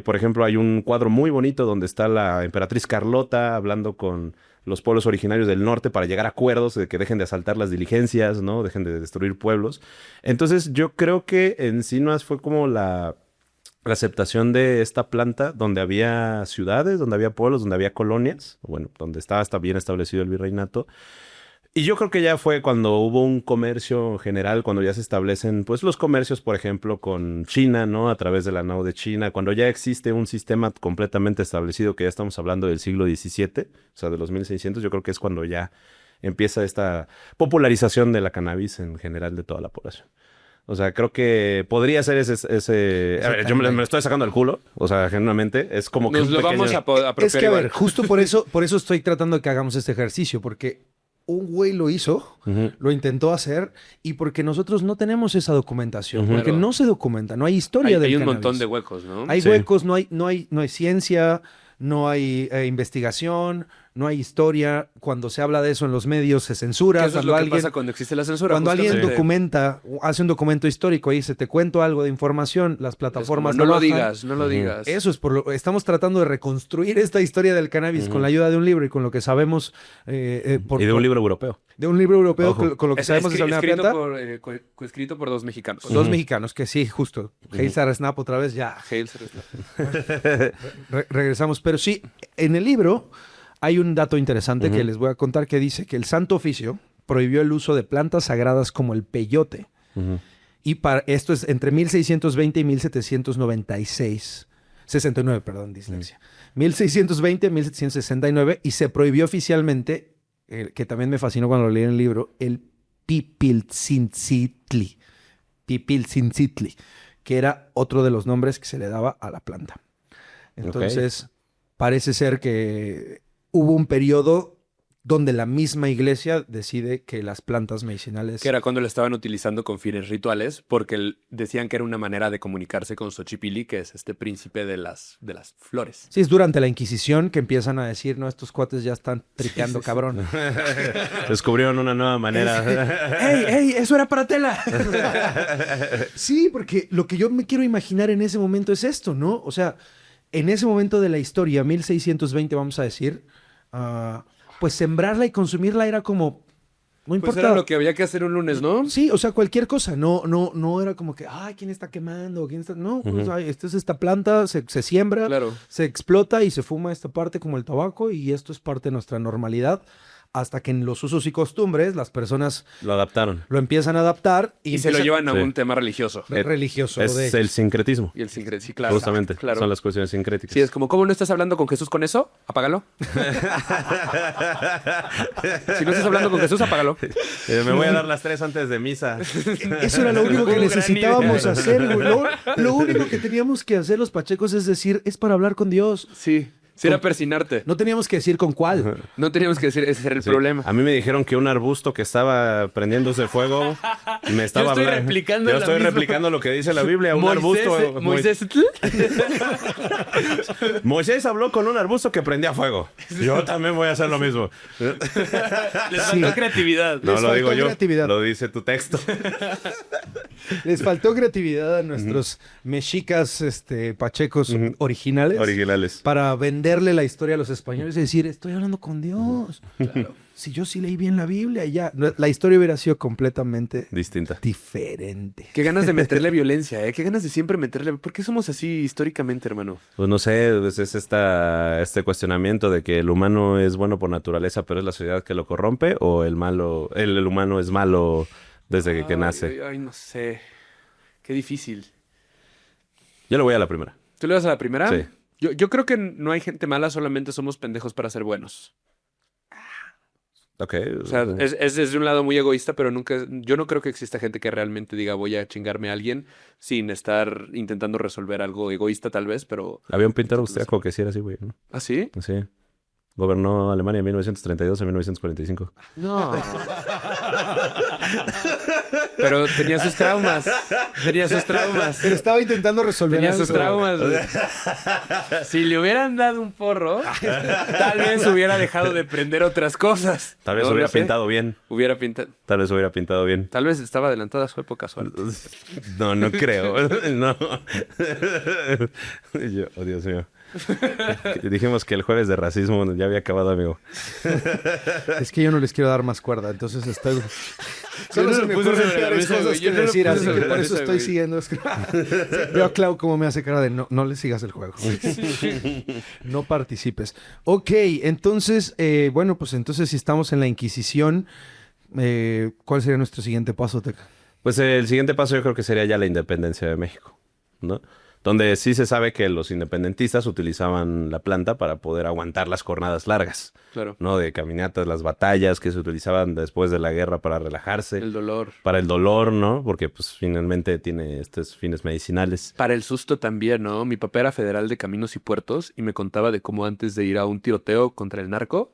Por ejemplo, hay un cuadro muy bonito donde está la emperatriz Carlota hablando con los pueblos originarios del norte para llegar a acuerdos de que dejen de asaltar las diligencias, ¿no? Dejen de destruir pueblos. Entonces, yo creo que en sí no fue como la aceptación de esta planta donde había ciudades, donde había pueblos, donde había colonias, bueno, donde estaba hasta bien establecido el virreinato. Y yo creo que ya fue cuando hubo un comercio general, cuando ya se establecen, pues, los comercios, por ejemplo, con China, ¿no? A través de la nao de China, cuando ya existe un sistema completamente establecido, que ya estamos hablando del siglo XVII, o sea, de los 1600, yo creo que es cuando ya empieza esta popularización de la cannabis en general de toda la población. O sea, creo que podría ser ese... A ver, yo me lo estoy sacando al culo, o sea, genuinamente, es como que Nos un lo pequeño... vamos a apropiar Es que, a igual. ver, justo por eso estoy tratando de que hagamos este ejercicio, porque un güey lo hizo, Ujú. lo intentó hacer, y porque nosotros no tenemos esa documentación, Ujú. porque Claro. no se documenta, no hay historia del Hay un cannabis. montón de huecos, ¿no? Hay Sí. huecos, no hay ciencia, no hay investigación, no hay historia. Cuando se habla de eso en los medios se censura. Que eso es Cuando lo que alguien, pasa cuando existe la censura. cuando alguien justamente. documenta, hace un documento histórico y dice, te cuento algo de información, las Es como, plataformas no lo bajan. digas, no lo Ujú. digas. Eso es estamos tratando de reconstruir esta historia del cannabis Ujú. con la ayuda de un libro y con lo que sabemos Y de un libro europeo. de un libro europeo Ojo. con lo que Es sabemos de Sabrina escrito Planta. coescrito por dos mexicanos. Dos mexicanos, que sí, justo. Hail Sarah Snap otra vez, ya Hail Sarah. regresamos. Pero sí, en el libro hay un dato interesante que les voy a contar que dice que el Santo Oficio prohibió el uso de plantas sagradas como el peyote. Ujú. Y esto es entre 1620 y 1796. 69, perdón, dislexia. 1620 y 1769 y se prohibió oficialmente, que también me fascinó cuando lo leí en el libro, el pipilzincitli. Pipilzincitli, que era otro de los nombres que se le daba a la planta. Entonces, parece ser que hubo un periodo donde la misma iglesia decide que las plantas medicinales... Que era cuando lo estaban utilizando con fines rituales, porque decían que era una manera de comunicarse con Xochipilli, que es este príncipe de las flores. Sí, es durante la Inquisición que empiezan a decir, no, estos cuates ya están tripeando, cabrón. Descubrieron una nueva manera. ¡Ey, ey! ¡Eso era para tela! Sí, porque lo que yo me quiero imaginar en ese momento es esto, ¿no? O sea, en ese momento de la historia, 1620, vamos a decir, pues sembrarla y consumirla era como... No Pues importa. era lo que había que hacer un lunes, ¿no? Sí, o sea, cualquier cosa. No era como que, ay, ¿quién está quemando? ¿Quién está...? No, pues, ay, esta es esta planta, se siembra, Claro. se explota y se fuma esta parte como el tabaco y esto es parte de nuestra normalidad hasta que en los usos y costumbres las personas Lo adaptaron. lo empiezan a adaptar Y se lo empiezan- llevan a Sí. un tema religioso. religioso. Es de el ellos. sincretismo. Y el sincretismo. Sí, claro. Justamente. Claro. Son las cuestiones sincréticas. Sí, es como, ¿cómo no estás hablando con Jesús con eso? Apágalo. Si no estás hablando con Jesús, apágalo. Me voy a dar las 3 antes de misa. Eso era lo único que Gran necesitábamos idea. hacer, güey. Lo único que teníamos que hacer los pachecos es decir, es para hablar con Dios. Sí. Sí era persinarte. No teníamos que decir con cuál. No teníamos que decir, ese era el Sí. problema. A mí me dijeron que un arbusto que estaba prendiéndose fuego me estaba estoy hablando. replicando Yo la estoy misma. replicando lo que dice la Biblia. Un arbusto. Moisés. Moisés habló con un arbusto que prendía fuego. Yo también voy a hacer lo mismo. Les faltó creatividad. No Les lo digo faltó yo. creatividad. Lo dice tu texto. Les faltó creatividad a nuestros mexicas pachecos originales. Originales. Para venderle la historia a los españoles y decir, estoy hablando con Dios. Si yo sí leí bien la Biblia y ya. La historia hubiera sido completamente Distinta. diferente. Qué ganas de meterle violencia, ¿eh? Qué ganas de siempre meterle... ¿Por qué somos así históricamente, hermano? Pues no sé, pues es este cuestionamiento de que el humano es bueno por naturaleza, pero es la sociedad que lo corrompe, o el humano es malo desde que nace. Ay, no sé. Qué difícil. Yo le voy a la primera. ¿Tú le das a la primera? Sí. Yo creo que no hay gente mala, solamente somos pendejos para ser buenos. Ok. O sea, es desde un lado muy egoísta, pero yo no creo que exista gente que realmente diga voy a chingarme a alguien sin estar intentando resolver algo egoísta tal vez, pero... Había un pintor austriaco que sí era así, güey, ¿no? ¿Ah, sí? Sí. Gobernó Alemania de 1932 a 1945. No. Pero tenía sus traumas. Tenía sus traumas. Pero estaba intentando resolver Tenía sus algo. traumas, güey. Si le hubieran dado un porro, tal vez hubiera dejado de prender otras cosas. Tal vez ¿No? hubiera No sé. pintado bien. Hubiera pintado. Tal vez hubiera pintado bien. Tal vez estaba adelantada a su época suave. No, no creo. No. Oh, Dios mío. Dijimos que el jueves de racismo ya había acabado, amigo. Es que yo no les quiero dar más cuerda, entonces estoy... Solo no se lo me puse ocurren sobre la peores mesa, cosas güey. que Yo no lo decir, puse así sobre que la por eso mesa, estoy güey. siguiendo. Veo a Clau como me hace cara de no le sigas el juego. No participes. Ok, entonces, bueno, pues entonces si estamos en la Inquisición, ¿cuál sería nuestro siguiente paso, Teca? Pues el siguiente paso yo creo que sería ya la independencia de México, ¿no? Donde sí se sabe que los independentistas utilizaban la planta para poder aguantar las jornadas largas, Claro. ¿no? De caminatas, las batallas que se utilizaban después de la guerra para relajarse, El dolor. para el dolor, ¿no? Porque pues finalmente tiene estos fines medicinales. Para el susto también, ¿no? Mi papá era federal de Caminos y Puertos y me contaba de cómo antes de ir a un tiroteo contra el narco,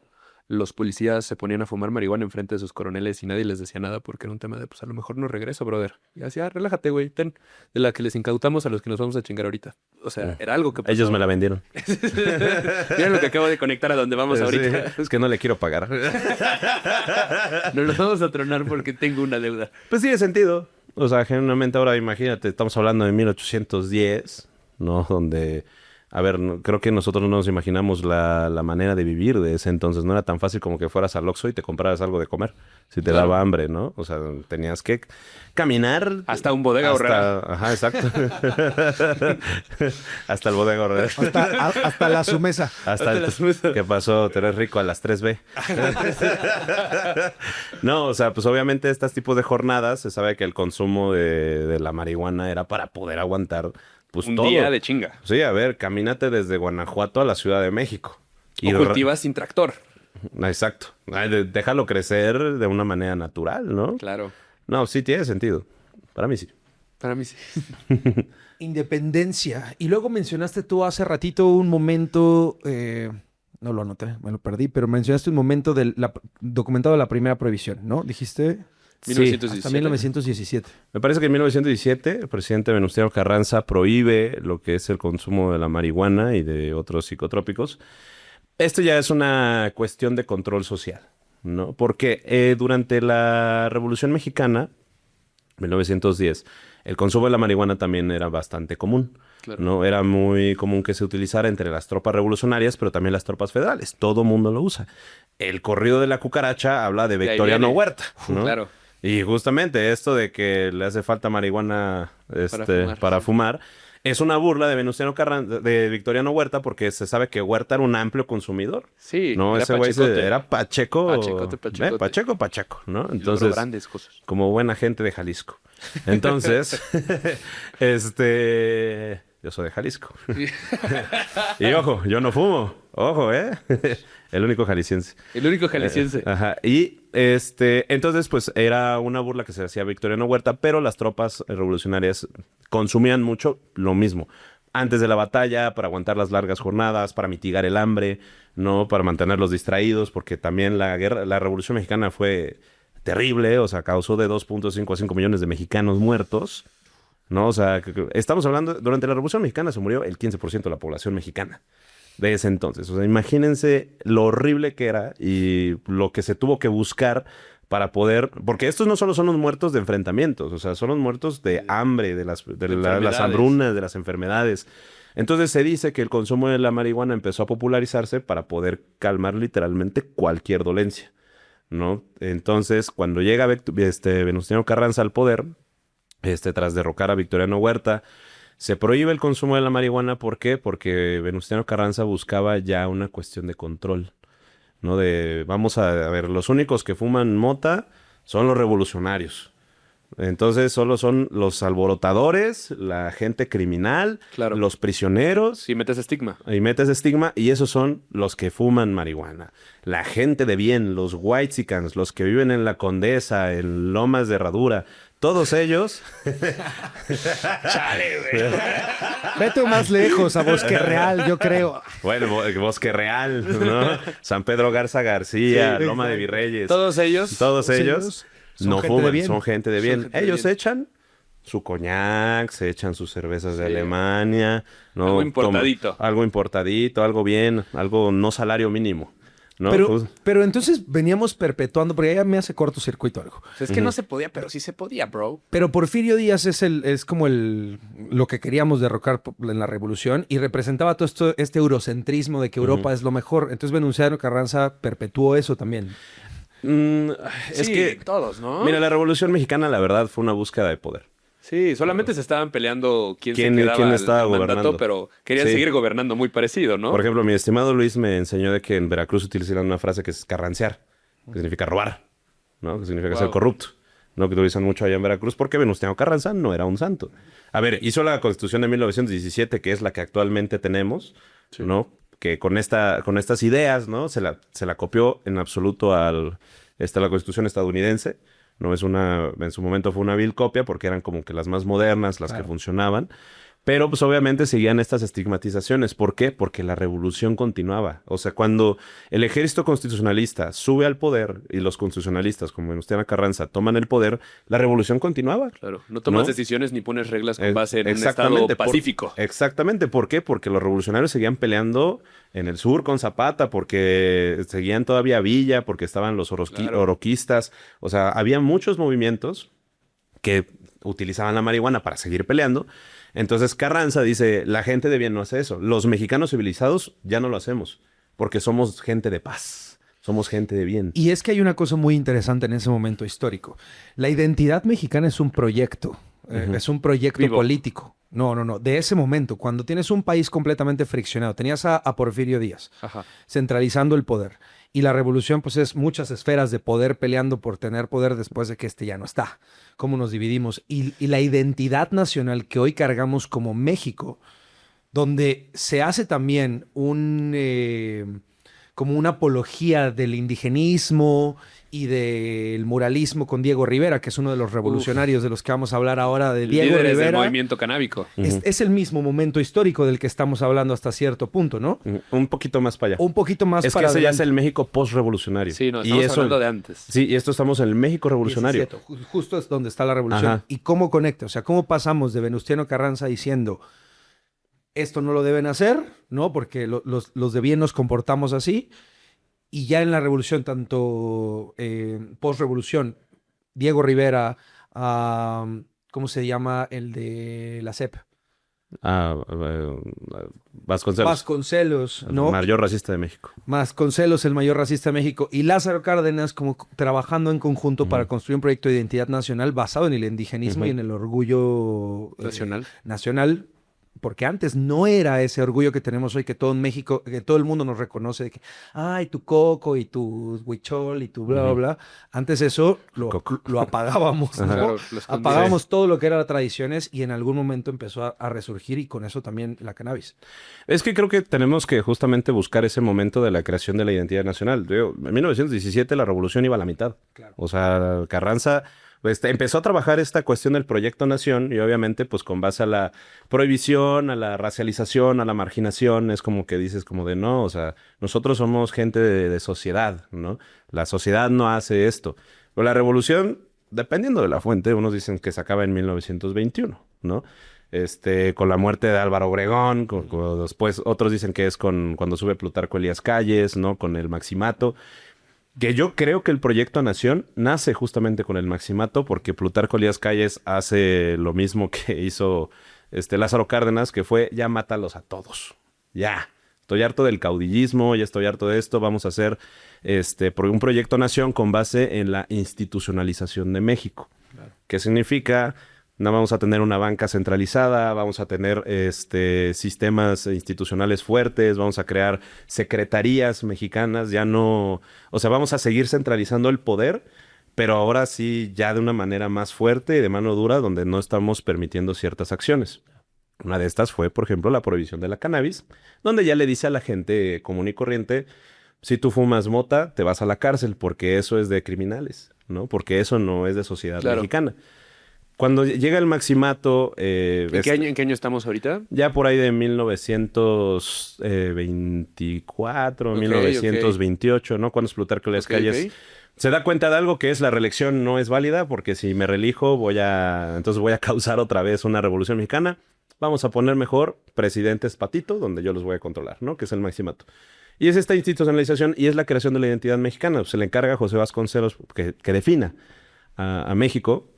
los policías se ponían a fumar marihuana enfrente de sus coroneles y nadie les decía nada porque era un tema de, pues a lo mejor no regreso, brother. Y así, relájate, güey, ten, de la que les incautamos a los que nos vamos a chingar ahorita. O sea, era algo que pasaba. Ellos me la vendieron. Mira lo que acabo de conectar a donde vamos ahorita. Sí, es que no le quiero pagar. Nos los vamos a tronar porque tengo una deuda. Pues tiene sentido. O sea, genuinamente ahora imagínate, estamos hablando de 1810, ¿no? Donde, a ver, creo que nosotros no nos imaginamos la manera de vivir de ese entonces. No era tan fácil como que fueras al Oxxo y te compraras algo de comer. Si te daba hambre, ¿no? O sea, tenías que caminar. Hasta un bodega horrera. Ajá, exacto. Hasta el bodega horrera. Hasta la su mesa. Hasta el... la sumesa. ¿Qué pasó? Te eres rico a las 3B. No, o sea, pues obviamente estos tipos de jornadas se sabe que el consumo de la marihuana era para poder aguantar pues Un todo. día de chinga. Sí, a ver, camínate desde Guanajuato a la Ciudad de México. O cultivas sin tractor. Exacto. Ay, déjalo crecer de una manera natural, ¿no? Claro. No, sí tiene sentido. Para mí sí. Para mí sí. Independencia. Y luego mencionaste tú hace ratito un momento, no lo anoté, me lo perdí, pero mencionaste un momento documentado de la primera prohibición, ¿no? Dijiste... Sí. 1917. Hasta 1917. Me parece que en 1917 el presidente Venustiano Carranza prohíbe lo que es el consumo de la marihuana y de otros psicotrópicos. Esto ya es una cuestión de control social, ¿no? Porque durante la Revolución Mexicana, 1910, el consumo de la marihuana también era bastante común. Claro. ¿No? Era muy común que se utilizara entre las tropas revolucionarias, pero también las tropas federales. Todo mundo lo usa. El corrido de la cucaracha habla de ahí Victoriano viene. Huerta, ¿no? Claro. Y justamente esto de que le hace falta marihuana para fumar es una burla de Venustiano Carranza, de Victoriano Huerta, porque se sabe que Huerta era un amplio consumidor. Sí, No, era ese güey pachecote. era Pacheco. Pachecote. Pacheco, ¿no? Y logró Entonces, grandes cosas. como buena gente de Jalisco. Entonces, yo soy de Jalisco. Y ojo, yo no fumo. Ojo, ¿eh? El único jalisciense. El único jalisciense. Ajá. Y entonces, pues era una burla que se hacía a Victoriano Huerta, pero las tropas revolucionarias consumían mucho lo mismo. Antes de la batalla, para aguantar las largas jornadas, para mitigar el hambre, ¿no? Para mantenerlos distraídos, porque también la Revolución Mexicana fue terrible, o sea, causó de 2.5 a 5 millones de mexicanos muertos, ¿no? O sea, estamos hablando, durante la Revolución Mexicana se murió el 15% de la población mexicana de ese entonces. O sea, imagínense lo horrible que era y lo que se tuvo que buscar para poder... Porque estos no solo son los muertos de enfrentamientos, o sea, son los muertos de hambre, de las hambrunas, de las enfermedades. Entonces se dice que el consumo de la marihuana empezó a popularizarse para poder calmar literalmente cualquier dolencia, ¿no? Entonces, cuando llega Venustiano Carranza al poder, tras derrocar a Victoriano Huerta, se prohíbe el consumo de la marihuana. ¿Por qué? Porque Venustiano Carranza buscaba ya una cuestión de control, ¿no? Vamos a ver, los únicos que fuman mota son los revolucionarios. Entonces solo son los alborotadores, la gente criminal, Claro. los prisioneros. Sí, metes estigma. Y metes estigma, y esos son los que fuman marihuana. La gente de bien, los whitexicans, los que viven en la Condesa, en Lomas de Herradura, todos ellos. Chale, güey. Vete más lejos, a Bosque Real, yo creo. Bueno, Bosque Real, ¿no? San Pedro Garza García, Sí, Loma de Virreyes. Todos ellos. Todos ellos ellos son no gente fuman, de bien. son gente de bien. gente de Ellos bien. echan su coñac, se echan sus cervezas de Sí. Alemania, ¿no? Algo importadito. Algo importadito, algo bien, algo no salario mínimo, ¿no? Pero entonces veníamos perpetuando, porque ya me hace cortocircuito algo. O sea, es que no se podía, pero sí se podía, bro. Pero Porfirio Díaz es como lo que queríamos derrocar en la revolución y representaba todo este eurocentrismo de que Europa es lo mejor. Entonces Venustiano Carranza perpetuó eso también. Es Sí, que, todos, ¿no? mira, la Revolución Mexicana, la verdad, fue una búsqueda de poder. Sí, solamente se estaban peleando quién ¿Quién quedaba estaba el mandato, gobernando? pero querían Sí. seguir gobernando muy parecido, ¿no? Por ejemplo, mi estimado Luis me enseñó de que en Veracruz utilizan una frase que es carrancear, que significa robar, ¿no? Que significa ser corrupto, ¿no? Que utilizan mucho allá en Veracruz porque Venustiano Carranza no era un santo. A ver, hizo la Constitución de 1917, que es la que actualmente tenemos, ¿no? Que con estas ideas, ¿no? Se la copió en absoluto la Constitución estadounidense. No es en su momento fue una vil copia porque eran como que las más modernas, las que funcionaban. Pero pues obviamente seguían estas estigmatizaciones. ¿Por qué? Porque la revolución continuaba. O sea, cuando el ejército constitucionalista sube al poder y los constitucionalistas como Venustiano Carranza toman el poder, la revolución continuaba. Claro, no tomas ¿no? decisiones ni pones reglas con base en un Exactamente, estado pacífico. Exactamente. ¿Por qué? Porque los revolucionarios seguían peleando en el sur con Zapata, porque seguían todavía Villa, porque estaban los oroquistas. O sea, había muchos movimientos que utilizaban la marihuana para seguir peleando. Entonces Carranza dice, la gente de bien no hace eso. Los mexicanos civilizados ya no lo hacemos, porque somos gente de paz, somos gente de bien. Y es que hay una cosa muy interesante en ese momento histórico. La identidad mexicana es un proyecto, es un proyecto político. No. De ese momento, cuando tienes un país completamente friccionado, tenías a Porfirio Díaz centralizando el poder. Y la revolución, pues, es muchas esferas de poder peleando por tener poder después de que este ya no está. ¿Cómo nos dividimos? Y la identidad nacional que hoy cargamos como México, donde se hace también como una apología del indigenismo y del muralismo con Diego Rivera, que es uno de los revolucionarios de los que vamos a hablar ahora, de Diego Líderes del Rivera. movimiento canábico. Es el mismo momento histórico del que estamos hablando hasta cierto punto, ¿no? Un poquito más para allá. Un poquito más Es que para ese ya es adelante. el México post-revolucionario. Sí, no, estamos hablando de antes. Sí, y esto estamos en el México revolucionario. 17, justo es donde está la revolución. Ajá. ¿Y cómo conecta? O sea, ¿cómo pasamos de Venustiano Carranza diciendo esto no lo deben hacer, ¿no? Porque los de bien nos comportamos así. Y ya en la revolución, tanto post-revolución, Diego Rivera, ¿cómo se llama el de la CEP? Vasconcelos. Vasconcelos, El ¿no? mayor racista de México. Vasconcelos, el mayor racista de México, y Lázaro Cárdenas como trabajando en conjunto para construir un proyecto de identidad nacional basado en el indigenismo y en el orgullo nacional, porque antes no era ese orgullo que tenemos hoy, que todo en México, que todo el mundo nos reconoce, de que, ay, tu coco y tu huichol y tu bla, bla. Antes eso lo apagábamos, ¿no? Claro, lo Apagábamos todo lo que eran las tradiciones y en algún momento empezó a resurgir y con eso también la cannabis. Es que creo que tenemos que justamente buscar ese momento de la creación de la identidad nacional. En 1917 la revolución iba a la mitad. Claro. O sea, Carranza empezó a trabajar esta cuestión del Proyecto Nación y obviamente pues con base a la prohibición, a la racialización, a la marginación, es como que dices como de no, o sea, nosotros somos gente de sociedad, ¿no? La sociedad no hace esto. Pero la revolución, dependiendo de la fuente, unos dicen que se acaba en 1921, ¿no? Con la muerte de Álvaro Obregón, después otros dicen que es cuando sube Plutarco Elías Calles, ¿no? Con el Maximato. Que yo creo que el Proyecto Nación nace justamente con el Maximato porque Plutarco Elías Calles hace lo mismo que hizo Lázaro Cárdenas, que fue ya mátalos a todos. Ya. Estoy harto del caudillismo, ya estoy harto de esto. Vamos a hacer un Proyecto Nación con base en la institucionalización de México. Claro. ¿Qué significa? No vamos a tener una banca centralizada, vamos a tener sistemas institucionales fuertes, vamos a crear secretarías mexicanas, ya no... O sea, vamos a seguir centralizando el poder, pero ahora sí ya de una manera más fuerte y de mano dura, donde no estamos permitiendo ciertas acciones. Una de estas fue, por ejemplo, la prohibición de la cannabis, donde ya le dice a la gente común y corriente, si tú fumas mota, te vas a la cárcel, porque eso es de criminales, ¿no? Porque eso no es de sociedad mexicana. Cuando llega el Maximato... ¿En qué año estamos ahorita? Ya por ahí de 1924, 1928, ¿no? Cuando es Plutarco Elías Calles. Se da cuenta de algo que es la reelección no es válida, porque si me reelijo entonces voy a causar otra vez una revolución mexicana. Vamos a poner mejor presidentes patito, donde yo los voy a controlar, ¿no? Que es el Maximato. Y es esta institucionalización y es la creación de la identidad mexicana. Se le encarga a José Vasconcelos que defina a México.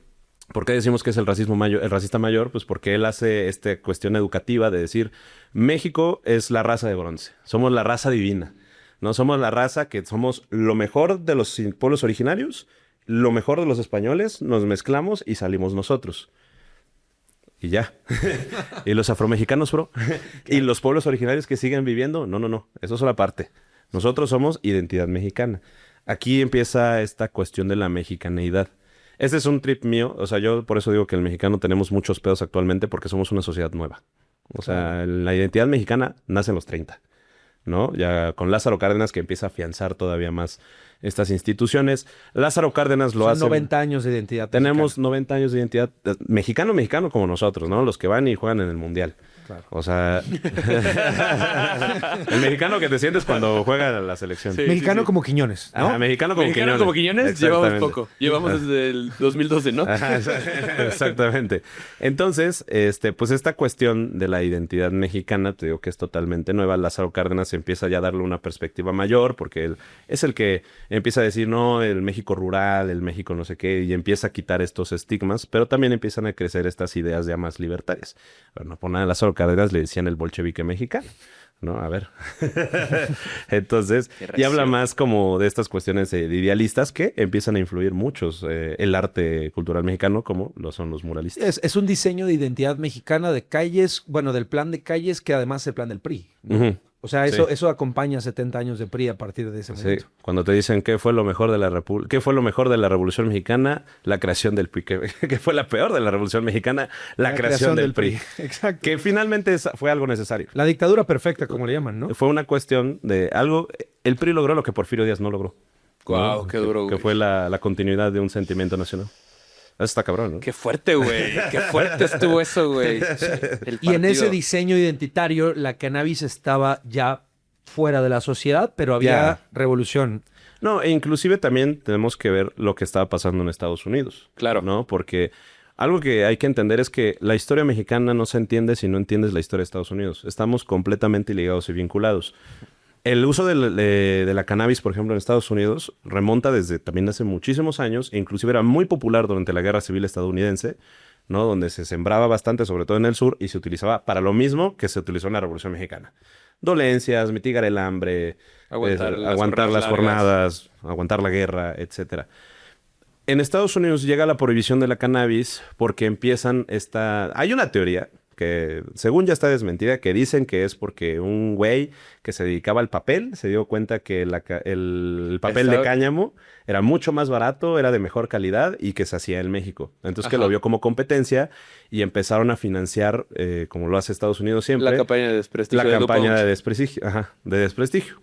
¿Por qué decimos que es el racismo mayor, el racista mayor? Pues porque él hace esta cuestión educativa de decir, México es la raza de bronce, somos la raza divina, ¿no? Somos la raza que somos lo mejor de los pueblos originarios, lo mejor de los españoles, nos mezclamos y salimos nosotros. Y ya. ¿Y los afromexicanos, bro? ¿Y los pueblos originarios que siguen viviendo? No. Eso es una parte. Nosotros somos identidad mexicana. Aquí empieza esta cuestión de la mexicaneidad. Este es un trip mío. O sea, yo por eso digo que el mexicano tenemos muchos pedos actualmente porque somos una sociedad nueva. O sea, la identidad mexicana nace en los 30, ¿no? Ya con Lázaro Cárdenas que empieza a afianzar todavía más estas instituciones. Lázaro Cárdenas lo Son hace... 90 años de identidad Tenemos mexicana. 90 años de identidad mexicano como nosotros, ¿no? Los que van y juegan en el Mundial. Claro. O sea... el mexicano que te sientes cuando juega la selección. Sí. Mexicano como Quiñones, ¿no? Ajá, mexicano como Mexicano Quiñones. como Quiñones llevamos Exactamente. poco. Llevamos desde el 2012, ¿no? Ajá, exactamente. Entonces, pues esta cuestión de la identidad mexicana, te digo que es totalmente nueva. Lázaro Cárdenas empieza ya a darle una perspectiva mayor, porque él es el que empieza a decir, no, el México rural, el México no sé qué, y empieza a quitar estos estigmas, pero también empiezan a crecer estas ideas ya más libertarias. Bueno, por nada, Lázaro Cárdenas le decían el bolchevique mexicano. ¿No? A ver. Entonces, y habla más como de estas cuestiones de idealistas que empiezan a influir muchos el arte cultural mexicano, como lo son los muralistas. Es un diseño de identidad mexicana de calles, bueno, del plan de calles que además es el plan del PRI, ¿no? Ujú. O sea, Sí. eso acompaña 70 años de PRI a partir de ese Sí, momento. cuando te dicen qué fue lo mejor de la qué fue lo mejor de la Revolución Mexicana, la creación del PRI. ¿Qué fue la peor de la Revolución Mexicana? La creación del PRI. Exacto. Que finalmente fue algo necesario. La dictadura perfecta, como le llaman, ¿no? Fue una cuestión de algo... El PRI logró lo que Porfirio Díaz no logró. Guau, qué duro, Que güey. fue la continuidad de un sentimiento nacional. Eso está cabrón, ¿no? Qué fuerte, güey. Qué fuerte estuvo eso, güey. El Y en ese partido. diseño identitario, la cannabis estaba ya fuera de la sociedad, pero había Ya. revolución. No, e inclusive también tenemos que ver lo que estaba pasando en Estados Unidos. Claro. ¿No? Porque algo que hay que entender es que la historia mexicana no se entiende si no entiendes la historia de Estados Unidos. Estamos completamente ligados y vinculados. El uso de la cannabis, por ejemplo, en Estados Unidos remonta desde también hace muchísimos años, e inclusive era muy popular durante la Guerra Civil estadounidense, ¿no? Donde se sembraba bastante, sobre todo en el sur, y se utilizaba para lo mismo que se utilizó en la Revolución Mexicana. Dolencias, mitigar el hambre, Aguantar las aguantar las jornadas jornadas, aguantar la guerra, etcétera. En Estados Unidos llega la prohibición de la cannabis porque empiezan esta... Hay una teoría que según ya está desmentida, que dicen que es porque un güey que se dedicaba al papel se dio cuenta que el papel de cáñamo era mucho más barato, era de mejor calidad y que se hacía en México. Entonces que Ajá. lo vio como competencia y empezaron a financiar, como lo hace Estados Unidos siempre, La campaña de desprestigio. la de campaña DuPont. de desprestigio. Ajá, de desprestigio.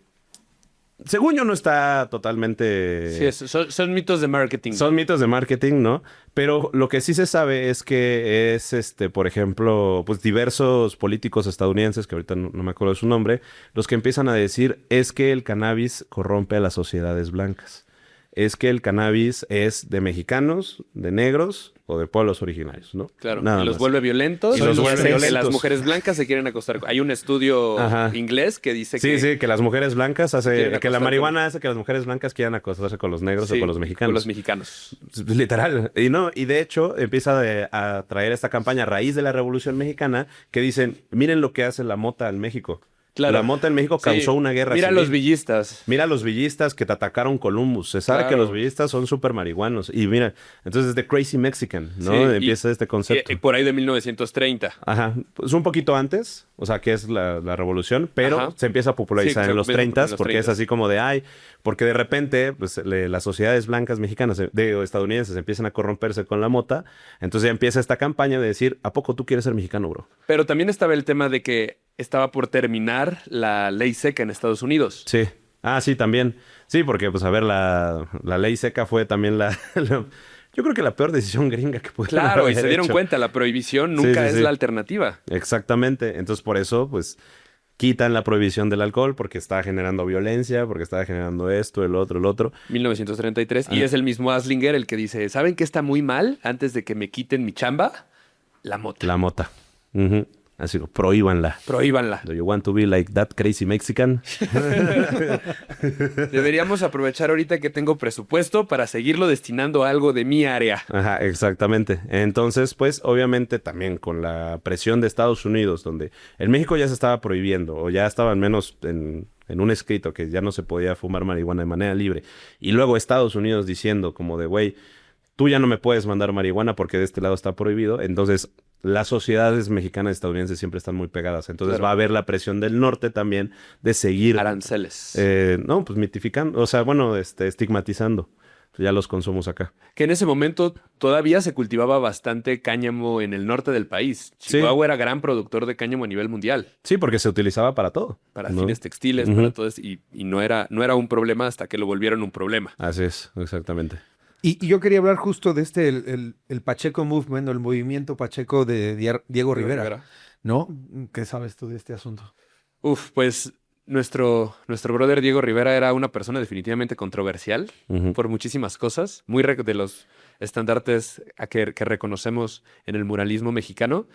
Según yo no está totalmente... Sí, son mitos de marketing. Son mitos de marketing, ¿no? Pero lo que sí se sabe es que es, por ejemplo, pues diversos políticos estadounidenses, que ahorita no me acuerdo de su nombre, los que empiezan a decir es que el cannabis corrompe a las sociedades blancas. Es que el cannabis es de mexicanos, de negros o de pueblos originarios, ¿no? Claro, Nada y los más. vuelve violentos. Y los vuelve Que violentos. las mujeres blancas se quieren acostar. Hay un estudio Ajá. inglés que dice Sí, que... sí, que las mujeres blancas Quieren que la acostar marihuana hace que las mujeres blancas quieran acostarse con los negros o Sí, con los mexicanos. Con los mexicanos. Literal. Y de hecho empieza a traer esta campaña a raíz de la Revolución Mexicana que dicen, miren lo que hace la mota en México. Claro. La mota en México causó Sí. una guerra Mira civil. los villistas. Mira los villistas que te atacaron Columbus. Se sabe Claro. que los villistas son súper marihuanos. Y mira, entonces es The Crazy Mexican, ¿no? Sí, Empieza este concepto. Por ahí de 1930. Ajá, pues un poquito antes, o sea, que es la revolución, pero Ajá. se empieza a popularizar Sí, en los se empieza 30 en los porque 30s. es así como de, ay, porque de repente pues, las sociedades blancas mexicanas o estadounidenses empiezan a corromperse con la mota, entonces ya empieza esta campaña de decir, ¿a poco tú quieres ser mexicano, bro? Pero también estaba el tema de que estaba por terminar la ley seca en Estados Unidos. Sí. Ah, sí, también. Sí, porque, pues, a ver, la ley seca fue también yo creo que la peor decisión gringa que pudieron Claro, y haber se dieron hecho. cuenta, la prohibición Sí, nunca sí, es sí. la alternativa. Exactamente. Entonces, por eso, pues, quitan la prohibición del alcohol porque está generando violencia, porque está generando esto, el otro. 1933. Y Ah. es el mismo Aslinger el que dice, ¿saben qué está muy mal antes de que me quiten mi chamba? La mota. La mota. Ujú. Así que prohíbanla. Prohíbanla. Do you want to be like that crazy Mexican? Deberíamos aprovechar ahorita que tengo presupuesto para seguirlo destinando a algo de mi área. Ajá, exactamente. Entonces, pues, obviamente también con la presión de Estados Unidos, donde en México ya se estaba prohibiendo, o ya estaba al menos en un escrito que ya no se podía fumar marihuana de manera libre, y luego Estados Unidos diciendo como de, güey, tú ya no me puedes mandar marihuana porque de este lado está prohibido, entonces las sociedades mexicanas y estadounidenses siempre están muy pegadas. Entonces Claro. va a haber la presión del norte también de seguir, Aranceles. no, pues mitificando, o sea, bueno, estigmatizando ya los consumos acá. Que en ese momento todavía se cultivaba bastante cáñamo en el norte del país. Sí. Chihuahua era gran productor de cáñamo a nivel mundial. Sí, porque se utilizaba para todo. Para ¿no? fines textiles, Ujú. para todo eso. Y no era un problema hasta que lo volvieron un problema. Así es, exactamente. Y yo quería hablar justo de el Pacheco Movement o el movimiento Pacheco de Diego Rivera, ¿no? ¿Qué sabes tú de este asunto? Uf, pues nuestro brother Diego Rivera era una persona definitivamente controversial Ujú. por muchísimas cosas, muy de los estandartes que reconocemos en el muralismo mexicano.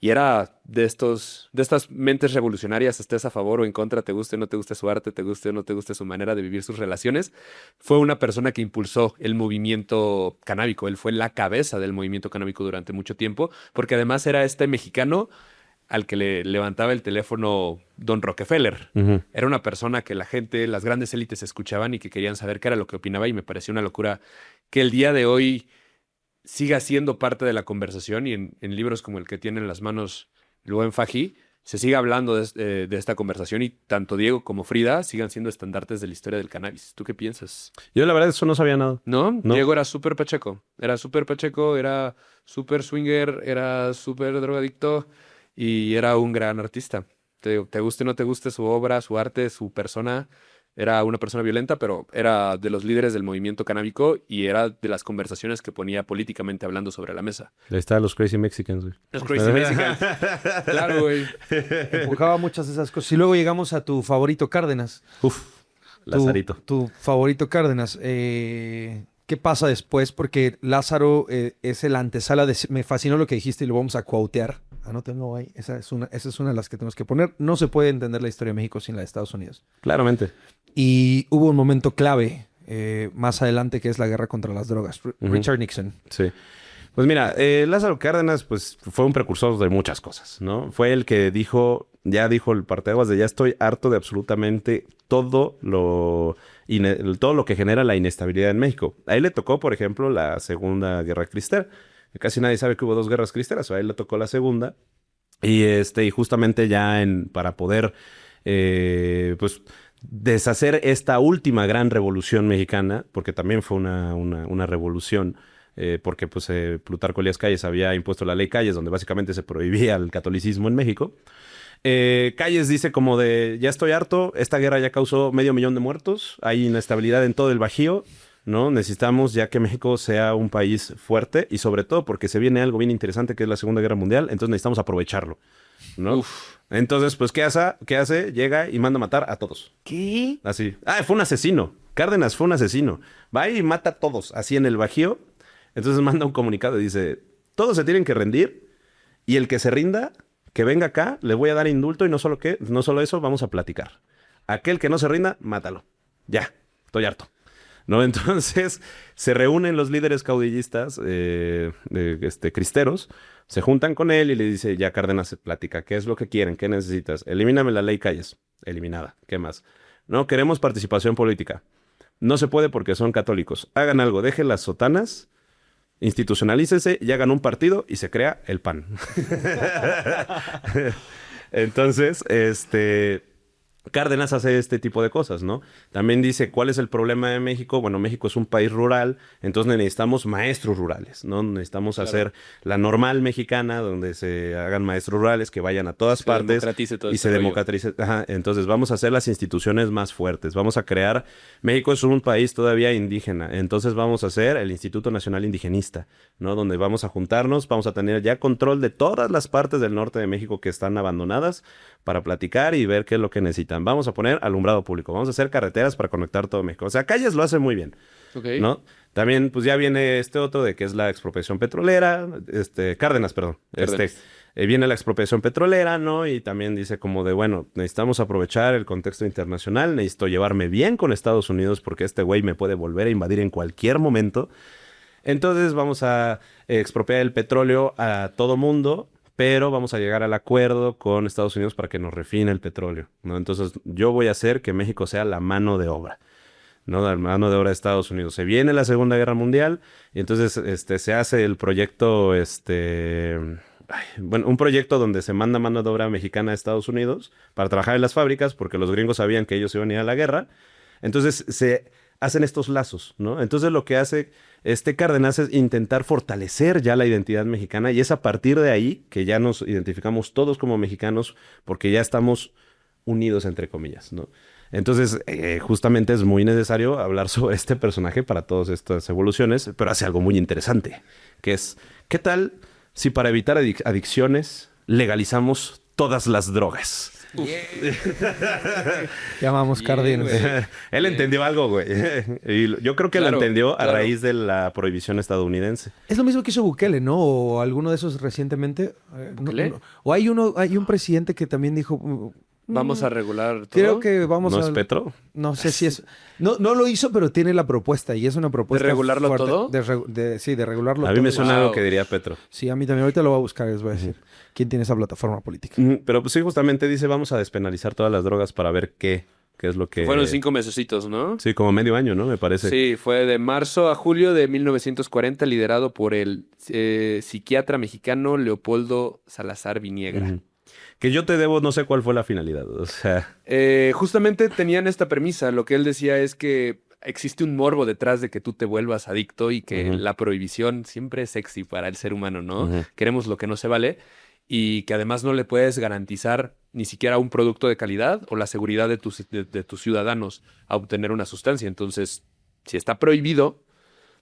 Y era de estas mentes revolucionarias, estés a favor o en contra, te guste o no te guste su arte, te guste o no te guste su manera de vivir sus relaciones. Fue una persona que impulsó el movimiento canábico. Él fue la cabeza del movimiento canábico durante mucho tiempo, porque además era este mexicano al que le levantaba el teléfono Don Rockefeller. Ujú. Era una persona que la gente, las grandes élites escuchaban y que querían saber qué era lo que opinaba, y me pareció una locura que el día de hoy siga siendo parte de la conversación, y en libros como el que tiene en las manos el buen Fají, se siga hablando de esta conversación, y tanto Diego como Frida sigan siendo estandartes de la historia del cannabis. ¿Tú qué piensas? Yo la verdad eso no sabía nada. ¿No? No. Diego era súper pacheco, era súper swinger, era súper drogadicto y era un gran artista. Te guste o no te guste su obra, su arte, su persona. Era una persona violenta, pero era de los líderes del movimiento canábico y era de las conversaciones que ponía políticamente hablando sobre la mesa. Ahí están los Crazy Mexicans, güey. Los Crazy Mexicans. Claro, güey. Empujaba muchas de esas cosas. Y luego llegamos a tu favorito Cárdenas. Uf, Lazarito. Tu favorito Cárdenas. ¿Qué pasa después? Porque Lázaro es el antesala de... Me fascinó lo que dijiste y lo vamos a quotear. Anótenlo ahí. Esa es una de las que tenemos que poner. No se puede entender la historia de México sin la de Estados Unidos. Claramente. Y hubo un momento clave más adelante que es la guerra contra las drogas. Richard Nixon. Sí. Pues mira, Lázaro Cárdenas pues fue un precursor de muchas cosas, ¿no? Fue el que dijo el parteaguas de ya estoy harto de absolutamente todo lo que genera la inestabilidad en México. A él le tocó, por ejemplo, la Segunda Guerra Cristera. Casi nadie sabe que hubo 2 guerras cristeras, a él le tocó la segunda. Y justamente ya para poder pues deshacer esta última gran revolución mexicana, porque también fue una revolución, porque pues Plutarco Elías Calles había impuesto la ley Calles, donde básicamente se prohibía el catolicismo en México. Calles dice como de, ya estoy harto, esta guerra ya causó 500,000 de muertos, hay inestabilidad en todo el Bajío, ¿no? Necesitamos ya que México sea un país fuerte, y sobre todo porque se viene algo bien interesante que es la Segunda Guerra Mundial, entonces necesitamos aprovecharlo, ¿no? Uf. Entonces, pues, ¿qué hace? Llega y manda a matar a todos. ¿Qué? Así. Fue un asesino. Cárdenas fue un asesino. Va y mata a todos, así en el Bajío. Entonces manda un comunicado y dice, todos se tienen que rendir, y el que se rinda, que venga acá, le voy a dar indulto, y no solo eso, vamos a platicar. Aquel que no se rinda, mátalo. Ya, estoy harto. ¿No? Entonces se reúnen los líderes caudillistas cristeros, se juntan con él y le dice, ya Cárdenas se platica, ¿qué es lo que quieren? ¿Qué necesitas? Elimíname la ley Calles. Eliminada. ¿Qué más? No, queremos participación política. No se puede porque son católicos. Hagan algo, dejen las sotanas, institucionalícense y hagan un partido y se crea el PAN. Entonces, Cárdenas hace este tipo de cosas, ¿no? También dice, ¿cuál es el problema de México? Bueno, México es un país rural, entonces necesitamos maestros rurales, ¿no? Necesitamos hacer la normal mexicana, donde se hagan maestros rurales, que vayan a todas partes democratice todo y este se rollo. democratice. Ajá, entonces vamos a hacer las instituciones más fuertes, vamos a crear... México es un país todavía indígena, entonces vamos a hacer el Instituto Nacional Indigenista, ¿no? Donde vamos a juntarnos, vamos a tener ya control de todas las partes del norte de México que están abandonadas para platicar y ver qué es lo que necesitan. Vamos a poner alumbrado público, vamos a hacer carreteras para conectar todo México. O sea, Calles lo hace muy bien, Ok. ¿no? También, pues ya viene otro de que es la expropiación petrolera, Cárdenas, perdón. Cárdenas. viene la expropiación petrolera, ¿no? Y también dice como de, bueno, necesitamos aprovechar el contexto internacional, necesito llevarme bien con Estados Unidos porque este güey me puede volver a invadir en cualquier momento. Entonces vamos a expropiar el petróleo a todo mundo, pero vamos a llegar al acuerdo con Estados Unidos para que nos refine el petróleo, ¿no? Entonces yo voy a hacer que México sea la mano de obra, ¿no? La mano de obra de Estados Unidos. Se viene la Segunda Guerra Mundial y entonces se hace el proyecto, un proyecto donde se manda mano de obra mexicana a Estados Unidos para trabajar en las fábricas porque los gringos sabían que ellos iban a ir a la guerra. Entonces se hacen estos lazos, ¿no? Entonces lo que hace Cárdenas es intentar fortalecer ya la identidad mexicana y es a partir de ahí que ya nos identificamos todos como mexicanos porque ya estamos unidos, entre comillas, ¿no? Entonces, justamente es muy necesario hablar sobre este personaje para todas estas evoluciones, pero hace algo muy interesante, que es, ¿qué tal si para evitar adicciones legalizamos todas las drogas? Llamamos Cárdenas. Él entendió algo, güey. Y yo creo que lo entendió a raíz de la prohibición estadounidense. Es lo mismo que hizo Bukele, ¿no? O alguno de esos recientemente. O hay un presidente que también dijo... Vamos a regular todo. Creo que vamos ¿No a... es Petro? No sé si es... No lo hizo, pero tiene la propuesta. Y es una propuesta... ¿De regularlo fuerte. todo? Sí, de regularlo todo. A mí me suena algo que diría Petro. Sí, a mí también. Ahorita lo voy a buscar. Les voy a decir quién tiene esa plataforma política. Pero pues sí, justamente dice, vamos a despenalizar todas las drogas para ver qué es lo que... Fueron 5 mesecitos, ¿no? Sí, como medio año, ¿no? Me parece. Sí, fue de marzo a julio de 1940, liderado por el psiquiatra mexicano Leopoldo Salazar Viniegra. Ujú. Que yo te debo, no sé cuál fue la finalidad, o sea... Justamente tenían esta premisa. Lo que él decía es que existe un morbo detrás de que tú te vuelvas adicto y que la prohibición siempre es sexy para el ser humano, ¿no? Queremos lo que no se vale y que además no le puedes garantizar ni siquiera un producto de calidad o la seguridad de tus ciudadanos a obtener una sustancia. Entonces, si está prohibido,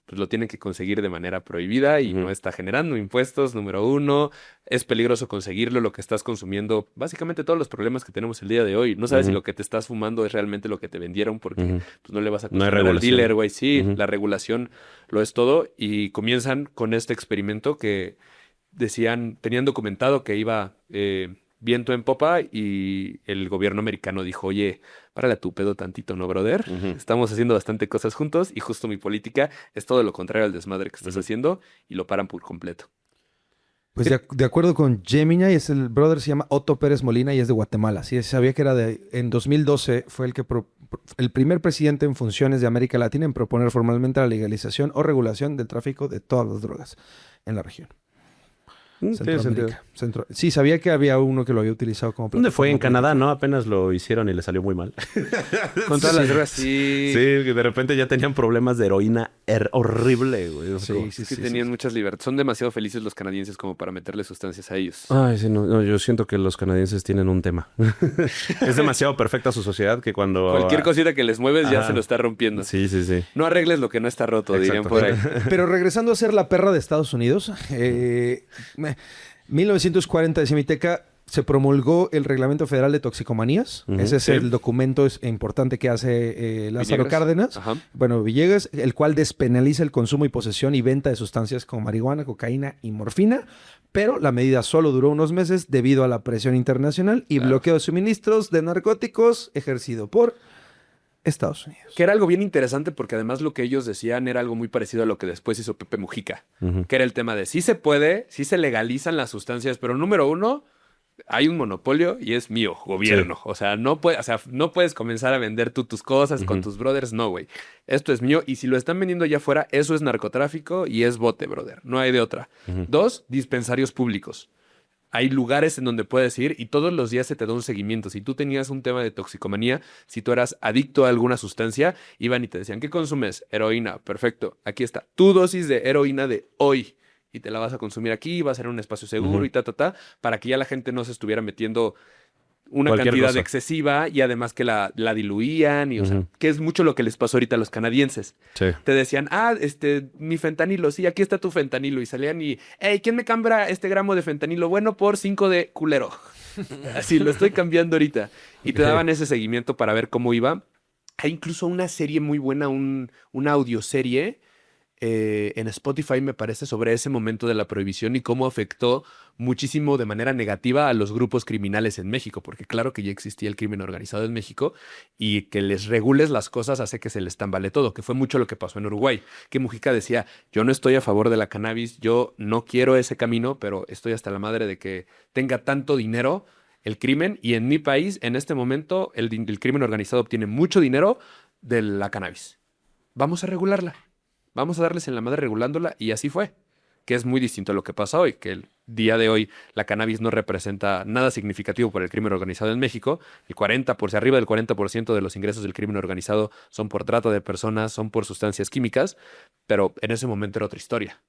pues lo tienen que conseguir de manera prohibida y no está generando impuestos, número uno. Es peligroso conseguirlo, lo que estás consumiendo. Básicamente todos los problemas que tenemos el día de hoy. No sabes si lo que te estás fumando es realmente lo que te vendieron porque pues, no le vas a comprar al dealer, güey. Sí, la regulación lo es todo. Y comienzan con este experimento que decían, tenían documentado que iba viento en popa y el gobierno americano dijo, oye, párale a tu pedo tantito, ¿no, brother? Estamos haciendo bastante cosas juntos y justo mi política es todo lo contrario al desmadre que estás haciendo y lo paran por completo. Pues de acuerdo con Gemini, el brother se llama Otto Pérez Molina y es de Guatemala. Sí, sabía que en 2012 fue el primer presidente en funciones de América Latina en proponer formalmente la legalización o regulación del tráfico de todas las drogas en la región. Centroamérica. Sí, sabía que había uno que lo había utilizado como ¿Dónde fue? En plataforma Canadá, ¿no? Apenas lo hicieron y le salió muy mal. Con todas las drogas, sí. Sí, que de repente ya tenían problemas de heroína horrible, güey. Sí, tenían muchas libertades. Son demasiado felices los canadienses como para meterle sustancias a ellos. Ay, sí, no, yo siento que los canadienses tienen un tema. Es demasiado perfecta su sociedad que cuando... Cualquier cosita que les mueves ya se lo está rompiendo. Sí. No arregles lo que no está roto, dirían Exacto. por ahí. Pero regresando a ser la perra de Estados Unidos, 1940, decía mi teca, se promulgó el Reglamento Federal de Toxicomanías. Ese es el documento importante que hace Lázaro Cárdenas. Bueno, Villegas, el cual despenaliza el consumo y posesión y venta de sustancias como marihuana, cocaína y morfina. Pero la medida solo duró unos meses debido a la presión internacional y bloqueo de suministros de narcóticos ejercido por Estados Unidos. Que era algo bien interesante porque además lo que ellos decían era algo muy parecido a lo que después hizo Pepe Mujica. Que era el tema de sí se puede, sí se legalizan las sustancias, pero número uno, hay un monopolio y es mío, gobierno. Sí. O sea, no puedes comenzar a vender tú tus cosas con tus brothers. No, güey. Esto es mío y si lo están vendiendo allá afuera, eso es narcotráfico y es bote, brother. No hay de otra. Dos, dispensarios públicos. Hay lugares en donde puedes ir y todos los días se te da un seguimiento. Si tú tenías un tema de toxicomanía, si tú eras adicto a alguna sustancia, iban y te decían, ¿qué consumes? Heroína. Perfecto. Aquí está. Tu dosis de heroína de hoy. Y te la vas a consumir aquí, va a ser un espacio seguro y para que ya la gente no se estuviera metiendo una cantidad excesiva y además que la diluían y, o sea, que es mucho lo que les pasó ahorita a los canadienses. Sí. Te decían, mi fentanilo, sí, aquí está tu fentanilo. Y salían y, hey, ¿quién me cambia este gramo de fentanilo? Bueno, por 5 de culero. Así, lo estoy cambiando ahorita. Y te daban ese seguimiento para ver cómo iba. Hay incluso una serie muy buena, una audioserie en Spotify, me parece, sobre ese momento de la prohibición y cómo afectó muchísimo de manera negativa a los grupos criminales en México, porque claro que ya existía el crimen organizado en México y que les regules las cosas hace que se les tambale todo, que fue mucho lo que pasó en Uruguay, que Mujica decía, yo no estoy a favor de la cannabis, yo no quiero ese camino, pero estoy hasta la madre de que tenga tanto dinero el crimen, y en mi país, en este momento, el crimen organizado obtiene mucho dinero de la cannabis. Vamos a regularla. Vamos a darles en la madre regulándola, y así fue. Que es muy distinto a lo que pasa hoy, que el día de hoy la cannabis no representa nada significativo para el crimen organizado en México. Arriba del 40% de los ingresos del crimen organizado son por trata de personas, son por sustancias químicas, pero en ese momento era otra historia.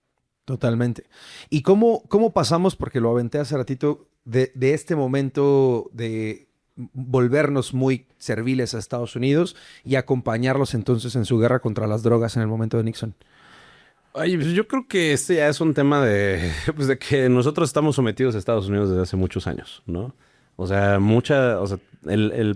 Totalmente. ¿Y cómo pasamos, porque lo aventé hace ratito, de este momento de volvernos muy serviles a Estados Unidos y acompañarlos entonces en su guerra contra las drogas en el momento de Nixon? Oye, pues yo creo que este ya es un tema de, pues de que nosotros estamos sometidos a Estados Unidos desde hace muchos años, ¿no? O sea,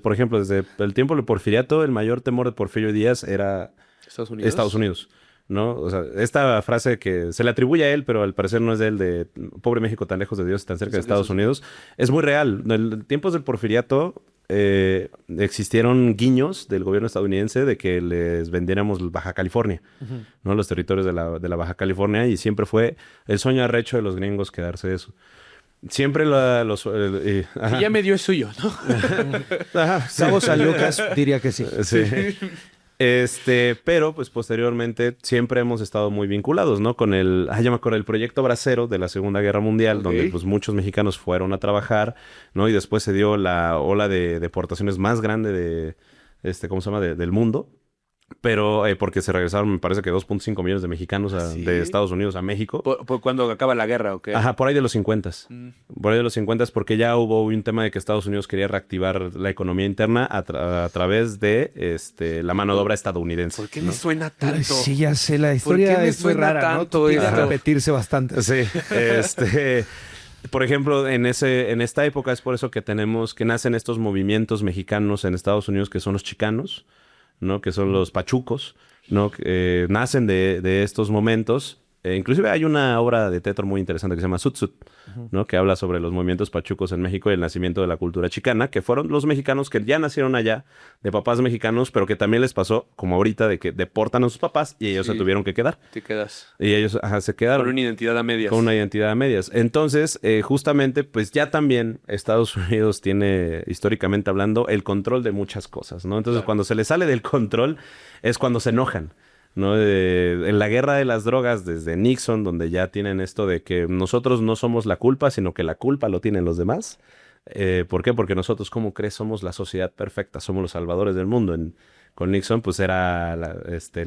por ejemplo, desde el tiempo del Porfiriato, el mayor temor de Porfirio Díaz era Estados Unidos, ¿no? O sea, esta frase que se le atribuye a él, pero al parecer no es de él, de pobre México tan lejos de Dios y tan cerca de Estados Unidos, es muy real. En tiempos del Porfiriato existieron guiños del gobierno estadounidense de que les vendiéramos Baja California, ¿no? Los territorios de la Baja California, y siempre fue el sueño arrecho de los gringos quedarse eso. Siempre Y ya me dio el suyo, ¿no? Ajá, Cabo San Lucas diría que sí. Sí. Pero pues posteriormente siempre hemos estado muy vinculados, ¿no? Con ya me acuerdo, el proyecto Bracero de la Segunda Guerra Mundial, donde pues muchos mexicanos fueron a trabajar, ¿no? Y después se dio la ola de deportaciones más grande ¿cómo se llama? Del mundo. Pero porque se regresaron, me parece que 2.5 millones de mexicanos de Estados Unidos a México. ¿Por cuando acaba la guerra o qué? Ajá, por ahí de los 50s. Por ahí de los 50s, porque ya hubo un tema de que Estados Unidos quería reactivar la economía interna a través de la mano de obra estadounidense. ¿Por qué me suena tanto? Sí, ya sé, la historia es muy rara, ¿no? Tiende a repetirse bastante. Sí, por ejemplo, en esta época es por eso que nacen estos movimientos mexicanos en Estados Unidos, que son los chicanos, ¿no? Que son los pachucos, ¿no? Nacen de estos momentos. Inclusive hay una obra de teatro muy interesante que se llama Sut Sut, ¿no? Que habla sobre los movimientos pachucos en México y el nacimiento de la cultura chicana, que fueron los mexicanos que ya nacieron allá, de papás mexicanos, pero que también les pasó, como ahorita, de que deportan a sus papás y ellos se tuvieron que quedar. Te quedas. Y ellos se quedaron. Con una identidad a medias. Con una identidad a medias. Entonces, justamente, pues ya también Estados Unidos tiene, históricamente hablando, el control de muchas cosas, ¿no? Entonces, cuando se les sale del control, es cuando se enojan, ¿no? En la guerra de las drogas, desde Nixon, donde ya tienen esto de que nosotros no somos la culpa, sino que la culpa lo tienen los demás. ¿Por qué? Porque nosotros, ¿cómo crees? Somos la sociedad perfecta, somos los salvadores del mundo. Con Nixon, pues era la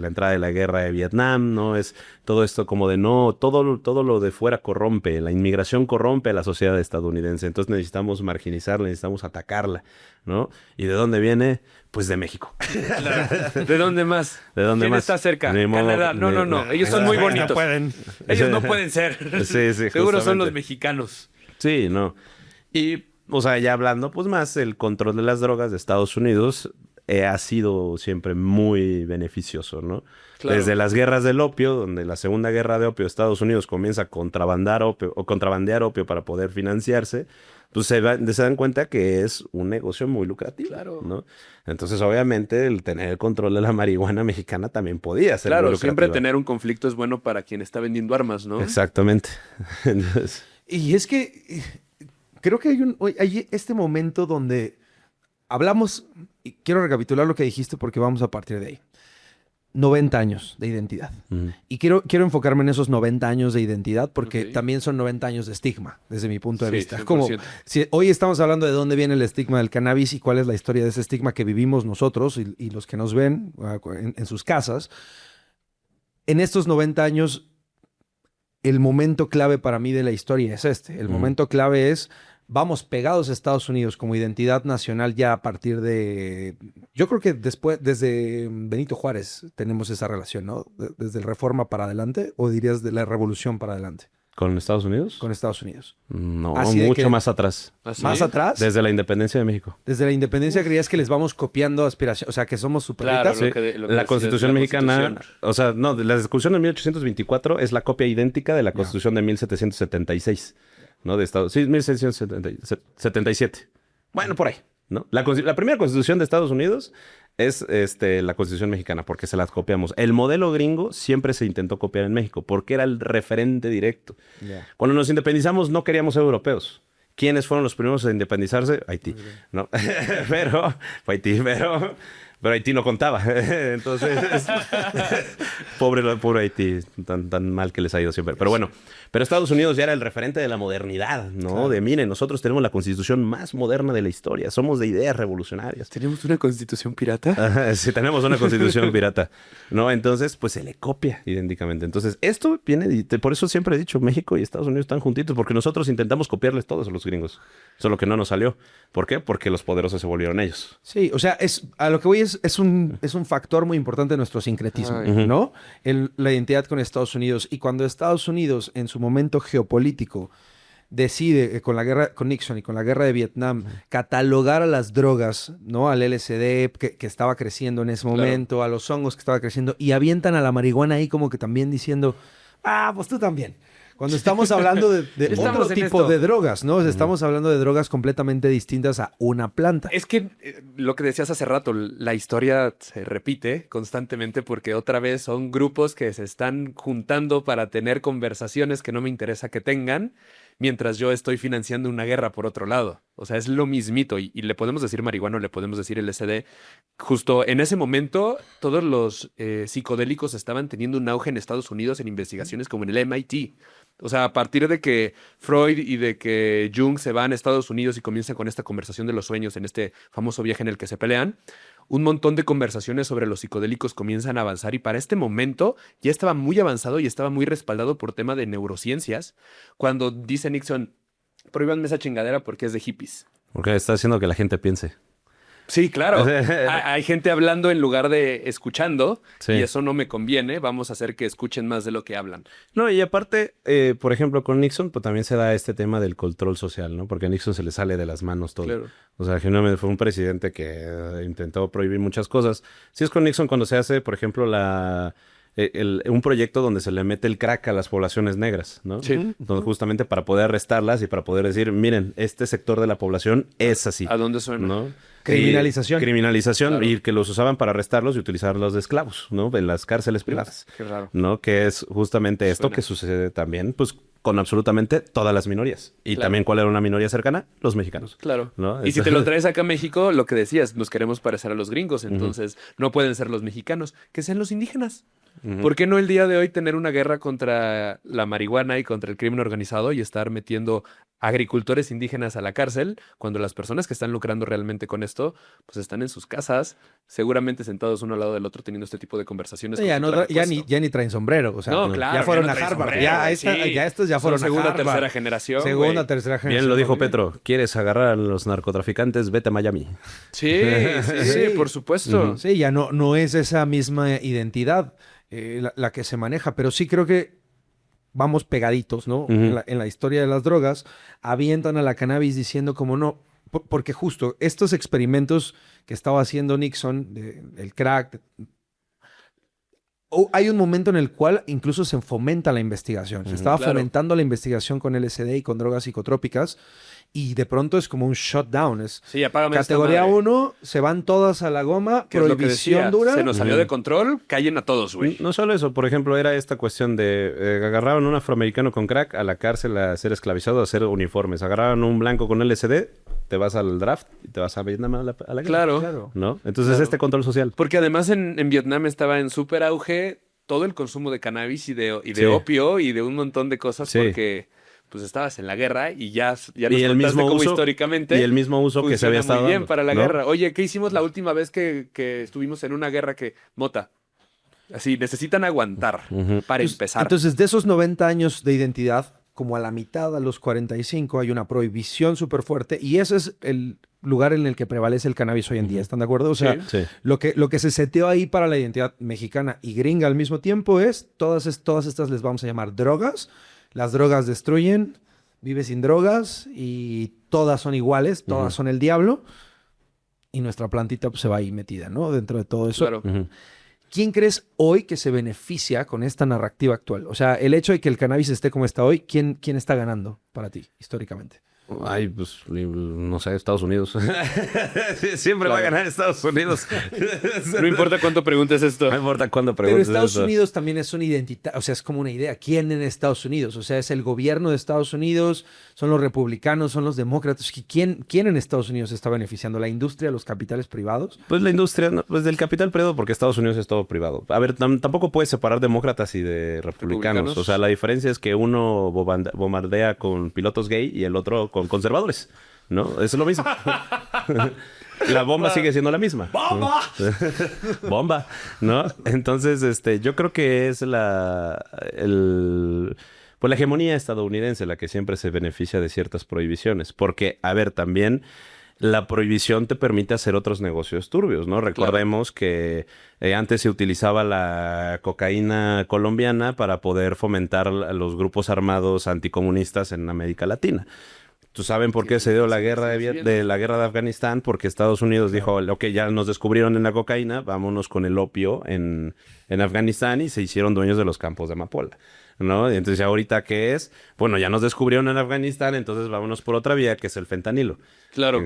entrada de la guerra de Vietnam, ¿no? Es todo esto como de no, todo lo de fuera corrompe, la inmigración corrompe a la sociedad estadounidense, entonces necesitamos marginizarla, necesitamos atacarla, ¿no? ¿Y de dónde viene? Pues de México. ¿De dónde más? ¿De dónde ¿Quién más? está cerca? Canadá. No. Ellos son muy bonitos. No pueden. Ellos no pueden ser. Sí, Seguro son justamente. los mexicanos. Sí, no. Y, o sea, ya hablando, pues más, el control de las drogas de Estados Unidos ha sido siempre muy beneficioso, ¿no? Claro. Desde las guerras del opio, donde la Segunda Guerra de Opio de Estados Unidos comienza a contrabandear opio para poder financiarse, pues se dan cuenta que es un negocio muy lucrativo, Claro. ¿no? Entonces, obviamente, el tener el control de la marihuana mexicana también podía ser muy Claro, lucrativa. siempre tener un conflicto es bueno para quien está vendiendo armas, ¿no? Exactamente. Entonces, Y es que creo que hay este momento donde hablamos, y quiero recapitular lo que dijiste porque vamos a partir de ahí. 90 años de identidad. Y quiero enfocarme en esos 90 años de identidad porque también son 90 años de estigma, desde mi punto de vista. 100%. Como si hoy estamos hablando de dónde viene el estigma del cannabis y cuál es la historia de ese estigma que vivimos nosotros y los que nos ven en sus casas. En estos 90 años, el momento clave para mí de la historia es este. El momento clave es, vamos pegados a Estados Unidos como identidad nacional ya a partir de... Yo creo que desde Benito Juárez tenemos esa relación, ¿no? Desde el Reforma para adelante, ¿o dirías de la Revolución para adelante? ¿Con Estados Unidos? con Estados Unidos. No, Así de mucho que- más atrás. ¿Así? ¿Más atrás? Desde la independencia de México. Desde la independencia creías que les vamos copiando aspiración, o sea, que somos Claro, superritas. lo Sí, que- lo que la decías, Constitución la mexicana, Constitución. o sea, no, la Constitución de 1824 es la copia idéntica de la Constitución de 1776, ¿no? De Estados, sí, 1777. Bueno, por ahí, ¿no? La primera Constitución de Estados Unidos es la Constitución mexicana, porque se las copiamos. El modelo gringo siempre se intentó copiar en México, porque era el referente directo. Ya. Cuando nos independizamos no queríamos ser europeos. ¿Quiénes fueron los primeros a independizarse? Haití, ¿no? Pero, fue Haití, pero Haití no contaba. Entonces, pobre Haití, tan mal que les ha ido siempre. Pero bueno, pero Estados Unidos ya era el referente de la modernidad, ¿no? Claro. De miren, nosotros tenemos la constitución más moderna de la historia, somos de ideas revolucionarias. ¿Tenemos una constitución pirata? Ajá, sí, tenemos una constitución pirata, ¿no? Entonces, pues se le copia idénticamente. Entonces, esto viene, por eso siempre he dicho, México y Estados Unidos están juntitos, porque nosotros intentamos copiarles todos a los gringos, solo que no nos salió. ¿Por qué? Porque los poderosos se volvieron ellos. Sí, o sea, a lo que voy es un factor muy importante de nuestro sincretismo, Ay. ¿no? La identidad con Estados Unidos. Y cuando Estados Unidos, en su momento geopolítico, decide con la guerra con Nixon y con la guerra de Vietnam catalogar a las drogas, ¿no? Al LSD que estaba creciendo en ese Claro. momento, a los hongos que estaba creciendo, y avientan a la marihuana ahí como que también diciendo, pues tú también. Cuando estamos hablando de Estamos otro en tipo esto. de drogas, ¿no? O sea, estamos hablando de drogas completamente distintas a una planta. Es que lo que decías hace rato, la historia se repite constantemente porque otra vez son grupos que se están juntando para tener conversaciones que no me interesa que tengan, mientras yo estoy financiando una guerra por otro lado. O sea, es lo mismito. Y le podemos decir marihuana, le podemos decir LSD. Justo en ese momento, todos los psicodélicos estaban teniendo un auge en Estados Unidos en investigaciones como en el MIT. O sea, a partir de que Freud y de que Jung se van a Estados Unidos y comienzan con esta conversación de los sueños en este famoso viaje en el que se pelean, un montón de conversaciones sobre los psicodélicos comienzan a avanzar y para este momento ya estaba muy avanzado y estaba muy respaldado por tema de neurociencias cuando dice Nixon, prohíbanme esa chingadera porque es de hippies. Porque está haciendo que la gente piense. Sí, claro. Hay gente hablando en lugar de escuchando Sí. y eso no me conviene. Vamos a hacer que escuchen más de lo que hablan. No, y aparte, por ejemplo, con Nixon, pues también se da este tema del control social, ¿no? Porque a Nixon se le sale de las manos todo. Claro. O sea, genuinamente fue un presidente que intentó prohibir muchas cosas. Sí es con Nixon cuando se hace, por ejemplo, un proyecto donde se le mete el crack a las poblaciones negras, ¿no? Sí. Entonces, justamente para poder arrestarlas y para poder decir, miren, este sector de la población es así, ¿A dónde suena? ¿no? Criminalización. Criminalización, Claro. y que los usaban para arrestarlos y utilizarlos de esclavos, ¿no? En las cárceles privadas. Qué raro. ¿No? Que es justamente esto Suena. que sucede también, pues, con absolutamente todas las minorías. Y Claro. también, ¿cuál era una minoría cercana? Los mexicanos. Claro. ¿No? Y si te lo traes acá a México, lo que decías, nos queremos parecer a los gringos, entonces no pueden ser los mexicanos, que sean los indígenas. Ujú. ¿Por qué no el día de hoy tener una guerra contra la marihuana y contra el crimen organizado y estar metiendo agricultores indígenas a la cárcel cuando las personas que están lucrando realmente con esto, pues están en sus casas, seguramente sentados uno al lado del otro teniendo este tipo de conversaciones? Ya, con no, su traje ya, puesto? ya ni traen sombrero. O sea, No, claro, ya fueron ya no a traen Harvard. sombrero, Ya estos ya Son fueron a segunda, Harvard. tercera generación, Segunda, güey. tercera generación. Bien lo dijo muy bien. Petro. ¿Quieres agarrar a los narcotraficantes? Vete a Miami. Sí, sí, por supuesto. Sí, ya no es esa misma identidad la que se maneja, pero sí creo que vamos pegaditos, ¿no? Ujú. En la historia de las drogas, avientan a la cannabis diciendo como no, porque justo estos experimentos que estaba haciendo Nixon, el crack, hay un momento en el cual incluso se fomenta la investigación. Se Ujú. estaba Claro. fomentando la investigación con LSD y con drogas psicotrópicas y de pronto es como un shutdown. Es Sí, apágame esta categoría madre. 1, se van todas a la goma, ¿Qué es lo que prohibición decía? dura. Se nos salió Ujú. de control, callen a todos, güey. No solo eso, por ejemplo, era esta cuestión de agarraron a un afroamericano con crack a la cárcel a ser esclavizado, a hacer uniformes. Agarraron a un blanco con LSD, te vas al draft y te vas a Vietnam a la guerra. Claro. Claro. ¿No? Entonces, Claro. este control social. Porque además en Vietnam estaba en súper auge todo el consumo de cannabis y de Sí. opio y de un montón de cosas Sí. porque pues estabas en la guerra y ya nos Y el contaste mismo cómo uso- históricamente Y el mismo uso que se funciona había estado muy bien dando, para la ¿no? guerra. Oye, ¿qué hicimos la última vez que estuvimos en una guerra que mota? Así, necesitan aguantar Ujú. para Entonces- empezar. Entonces, de esos 90 años de identidad, como a la mitad, a los 45, hay una prohibición súper fuerte y ese es el lugar en el que prevalece el cannabis hoy en día. ¿Están de acuerdo? O sea, Sí. Sí. lo que se seteó ahí para la identidad mexicana y gringa al mismo tiempo es todas estas les vamos a llamar drogas las drogas destruyen, vives sin drogas y todas son iguales, todas son el diablo. Y nuestra plantita pues, se va ahí metida, ¿no? Dentro de todo eso. Claro. ¿Quién crees hoy que se beneficia con esta narrativa actual? O sea, el hecho de que el cannabis esté como está hoy, ¿quién está ganando para ti, históricamente? Ay, pues, no sé, Estados Unidos. Siempre va a ganar Estados Unidos. No importa cuánto preguntes esto. No importa cuándo Pero preguntes Estados eso. Unidos también es una identidad, o sea, es como una idea. ¿Quién en Estados Unidos? O sea, es el gobierno de Estados Unidos, son los republicanos, son los demócratas. ¿Quién en Estados Unidos se está beneficiando? ¿La industria, los capitales privados? Pues la industria, pues del capital privado, porque Estados Unidos es todo privado. A ver, tampoco puedes separar demócratas y de republicanos. O sea, la diferencia es que uno bombardea con pilotos gay y el otro con conservadores, ¿no? Eso es lo mismo. La bomba sigue siendo la misma. ¡Bomba! Bomba, ¿no? Entonces, yo creo que es pues la hegemonía estadounidense la que siempre se beneficia de ciertas prohibiciones. Porque, a ver, también la prohibición te permite hacer otros negocios turbios, ¿no? Recordemos que antes se utilizaba la cocaína colombiana para poder fomentar a los grupos armados anticomunistas en América Latina. ¿Tú saben por qué se dio la guerra de la guerra de Afganistán? Porque Estados Unidos dijo, ok, ya nos descubrieron en la cocaína, vámonos con el opio en Afganistán y se hicieron dueños de los campos de amapola, ¿no? Y entonces, ¿ahorita qué es? Bueno, ya nos descubrieron en Afganistán, entonces vámonos por otra vía, que es el fentanilo. Claro.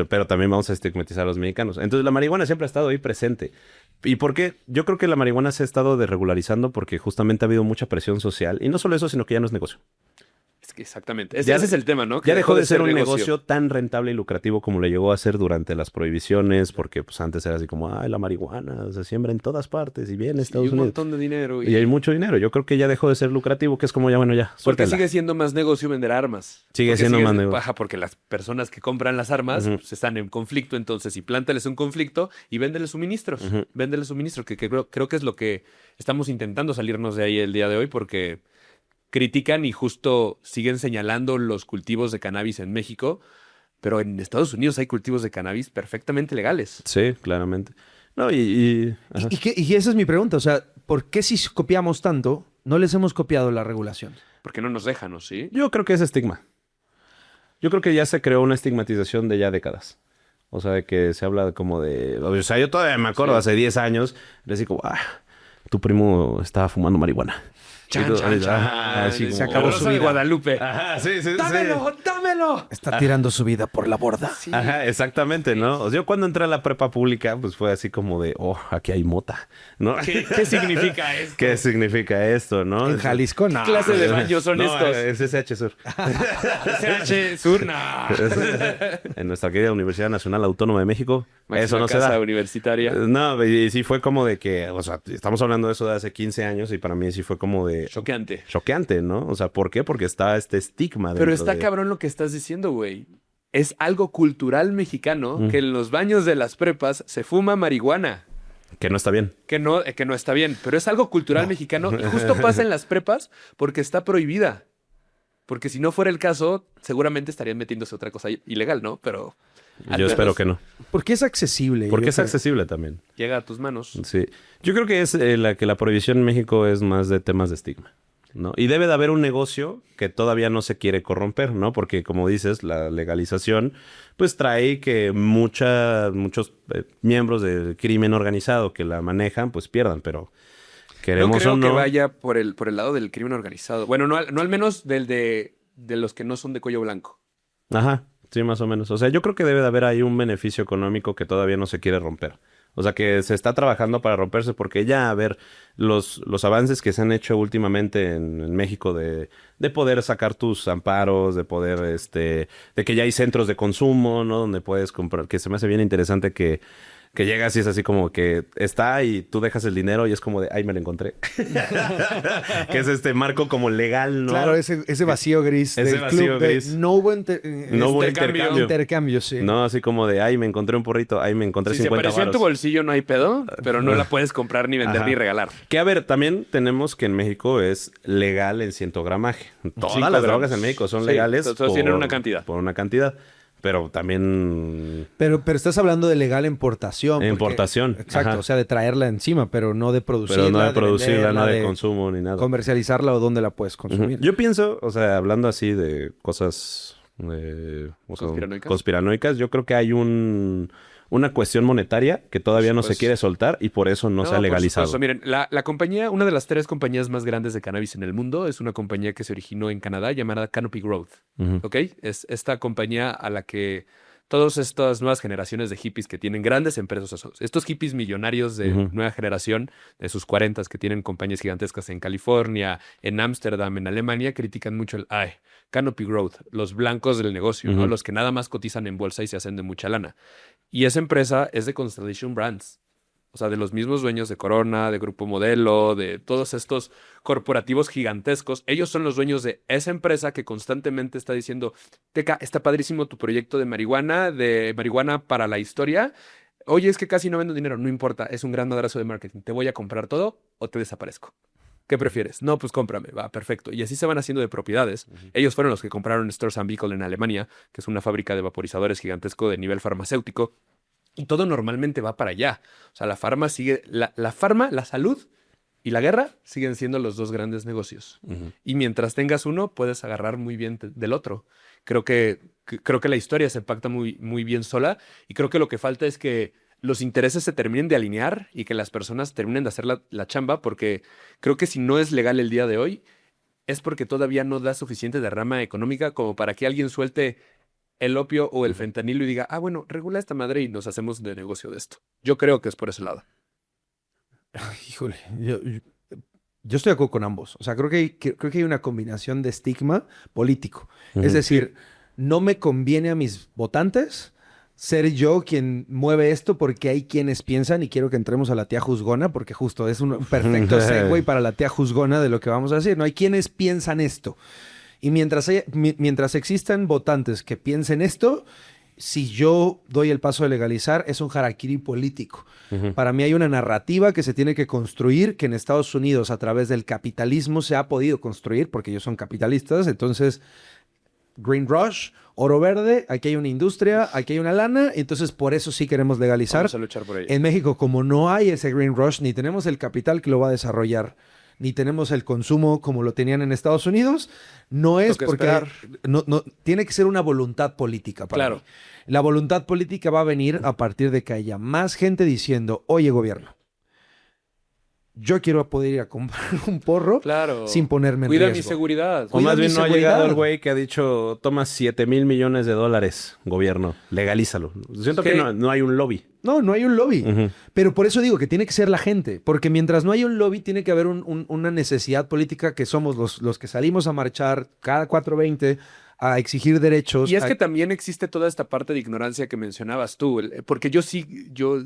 Pero también vamos a estigmatizar a los mexicanos. Entonces, la marihuana siempre ha estado ahí presente. ¿Y por qué? Yo creo que la marihuana se ha estado desregularizando porque justamente ha habido mucha presión social. Y no solo eso, sino que ya no es negocio. Es que exactamente. Ese es el tema, ¿no? Que Ya dejó de ser un negocio tan rentable y lucrativo como lo llegó a ser durante las prohibiciones, porque pues antes era así como, ay, la marihuana se siembra en todas partes y viene a Estados Y un Unidos. montón de dinero. Y hay mucho dinero. Yo creo que ya dejó de ser lucrativo, que es como ya, bueno, ya, Porque suéltala. sigue siendo más negocio vender armas. Sigue siendo más negocio. Ajá, porque las personas que compran las armas pues, están en conflicto, entonces, y plántales un conflicto y véndeles suministros. Véndeles suministros, que creo que es lo que estamos intentando salirnos de ahí el día de hoy, porque critican y justo siguen señalando los cultivos de cannabis en México, pero en Estados Unidos hay cultivos de cannabis perfectamente legales. Sí, claramente. No, ajá. Y esa es mi pregunta, o sea, ¿por qué si copiamos tanto, no les hemos copiado la regulación? Porque no nos dejan, ¿o sí? Yo creo que es estigma. Yo creo que ya se creó una estigmatización de ya décadas. O sea, de que se habla como de... O sea, yo todavía me acuerdo, hace 10 años, decía como, tu primo estaba fumando marihuana. Chan, chan, chan. Se acabó su Rosa de vida. Guadalupe. Ajá, sí. ¡Dámelo! ¡Dámelo! Está tirando su vida por la borda. Sí. Ajá, exactamente, ¿no? O sea, yo cuando entré a la prepa pública, pues fue así como de, aquí hay mota, ¿no? ¿Qué significa esto? ¿Qué significa esto, no? En Jalisco, no. ¿Qué clase de baños son estos? Es SH Sur. CH Sur, no. En nuestra querida Universidad Nacional Autónoma de México, eso no se casa da. universitaria. No, y sí fue como de que, o sea, estamos hablando de eso de hace 15 años y para mí sí fue como de... Choqueante, ¿no? O sea, ¿por qué? Porque está este estigma. Pero está cabrón lo que estás diciendo, güey. Es algo cultural mexicano que en los baños de las prepas se fuma marihuana. Que no está bien. Que no está bien, pero es algo cultural mexicano y justo pasa en las prepas porque está prohibida. Porque si no fuera el caso, seguramente estarían metiéndose otra cosa ilegal, ¿no? Pero... Yo espero que no. Porque es accesible. Porque es accesible también. Llega a tus manos. Sí. Yo creo que es que la prohibición en México es más de temas de estigma, ¿no? Y debe de haber un negocio que todavía no se quiere corromper, ¿no? Porque, como dices, la legalización pues trae que muchos miembros del crimen organizado que la manejan pues pierdan, pero queremos no creo o no... que vaya por el lado del crimen organizado. Bueno, no al menos de los que no son de cuello blanco. Ajá, sí, más o menos. O sea, yo creo que debe de haber ahí un beneficio económico que todavía no se quiere romper. O sea, que se está trabajando para romperse porque ya, a ver, los avances que se han hecho últimamente en México de poder sacar tus amparos, de poder, de que ya hay centros de consumo, ¿no? Donde puedes comprar, que se me hace bien interesante que llegas y es así como que está y tú dejas el dinero y es como de, ay, me lo encontré. Que es este marco como legal, ¿no? Claro, ese vacío gris Ese del vacío club gris. no hubo intercambio. sí. No, así como de, ay, me encontré un porrito, ay, me encontré Si 50 se apareció en tu varos. bolsillo no hay pedo, pero no la puedes comprar ni vender Ajá. ni regalar. Que a ver, también tenemos que en México es legal el 100 gramaje. Todas 5 las gramos. drogas en México son Sí, legales todos tienen una cantidad. por una cantidad. pero también... Pero estás hablando de legal importación. porque- Importación. Exacto, Ajá. o sea, de traerla encima, pero no de producirla. Pero no de producirla, venderla, no de consumo ni nada. comercializarla o dónde la puedes consumir. Yo pienso, o sea, hablando así de cosas o sea, ¿Conspiranoicas? conspiranoicas, yo creo que hay una cuestión monetaria que todavía no se Pues- quiere soltar y por eso no se ha por legalizado. supuesto. Miren, la compañía, una de las 3 compañías más grandes de cannabis en el mundo, es una compañía que se originó en Canadá llamada Canopy Growth. Ujú. ¿Ok? Es esta compañía a la que todas estas nuevas generaciones de hippies que tienen grandes empresas, estos hippies millonarios de Ujú. nueva generación, de sus 40 que tienen compañías gigantescas en California, en Ámsterdam, en Alemania, critican mucho Canopy Growth, los blancos del negocio, ¿no? Ujú. Los que nada más cotizan en bolsa y se hacen de mucha lana. Y esa empresa es de Constellation Brands. O sea, de los mismos dueños de Corona, de Grupo Modelo, de todos estos corporativos gigantescos. Ellos son los dueños de esa empresa que constantemente está diciendo, Teca, está padrísimo tu proyecto de marihuana para la historia. Oye, es que casi no vendo dinero. No importa, es un gran madrazo de marketing. ¿Te voy a comprar todo o te desaparezco? ¿Qué prefieres? No, pues cómprame. Va, perfecto. Y así se van haciendo de propiedades. Ellos fueron los que compraron Storz & Bickel en Alemania, que es una fábrica de vaporizadores gigantesco de nivel farmacéutico. Y todo normalmente va para allá. O sea, la farma sigue, la farma, la salud y la guerra siguen siendo los 2 grandes negocios. Ujú. Y mientras tengas uno, puedes agarrar muy bien del otro. Creo que la historia se pacta muy, muy bien sola y creo que lo que falta es que los intereses se terminen de alinear y que las personas terminen de hacer la chamba, porque creo que si no es legal el día de hoy, es porque todavía no da suficiente derrama económica como para que alguien suelte el opio o el fentanilo y diga, bueno, regula esta madre y nos hacemos de negocio de esto. Yo creo que es por ese lado. Híjole, yo estoy de acuerdo con ambos. O sea, creo que hay una combinación de estigma político. Ujú. Es decir, no me conviene a mis votantes ser yo quien mueve esto porque hay quienes piensan, y quiero que entremos a la tía juzgona, porque justo es un perfecto segue para la tía juzgona de lo que vamos a decir. No hay quienes piensan esto. Y mientras existan votantes que piensen esto, si yo doy el paso de legalizar, es un harakiri político. Ujú. Para mí hay una narrativa que se tiene que construir, que en Estados Unidos a través del capitalismo se ha podido construir, porque ellos son capitalistas. Entonces, Green Rush, oro verde, aquí hay una industria, aquí hay una lana, entonces por eso sí queremos legalizar. Vamos a luchar por ello. En México, como no hay ese Green Rush, ni tenemos el capital que lo va a desarrollar, ni tenemos el consumo como lo tenían en Estados Unidos, no es Toca porque... esperar. No, tiene que ser una voluntad política para Claro. mí. La voluntad política va a venir a partir de que haya más gente diciendo, oye, gobierno, yo quiero poder ir a comprar un porro Claro. sin ponerme en Cuida riesgo. mi seguridad. O Cuida más mi bien no ha seguridad. llegado el güey que ha dicho, toma 7,000 millones de dólares, gobierno, legalízalo. Siento Es que que- no hay un lobby. No hay un lobby. Ujú. Pero por eso digo que tiene que ser la gente. Porque mientras no haya un lobby, tiene que haber una necesidad política que somos los que salimos a marchar cada 420 a exigir derechos. Y es a- que también existe toda esta parte de ignorancia que mencionabas tú, porque yo sí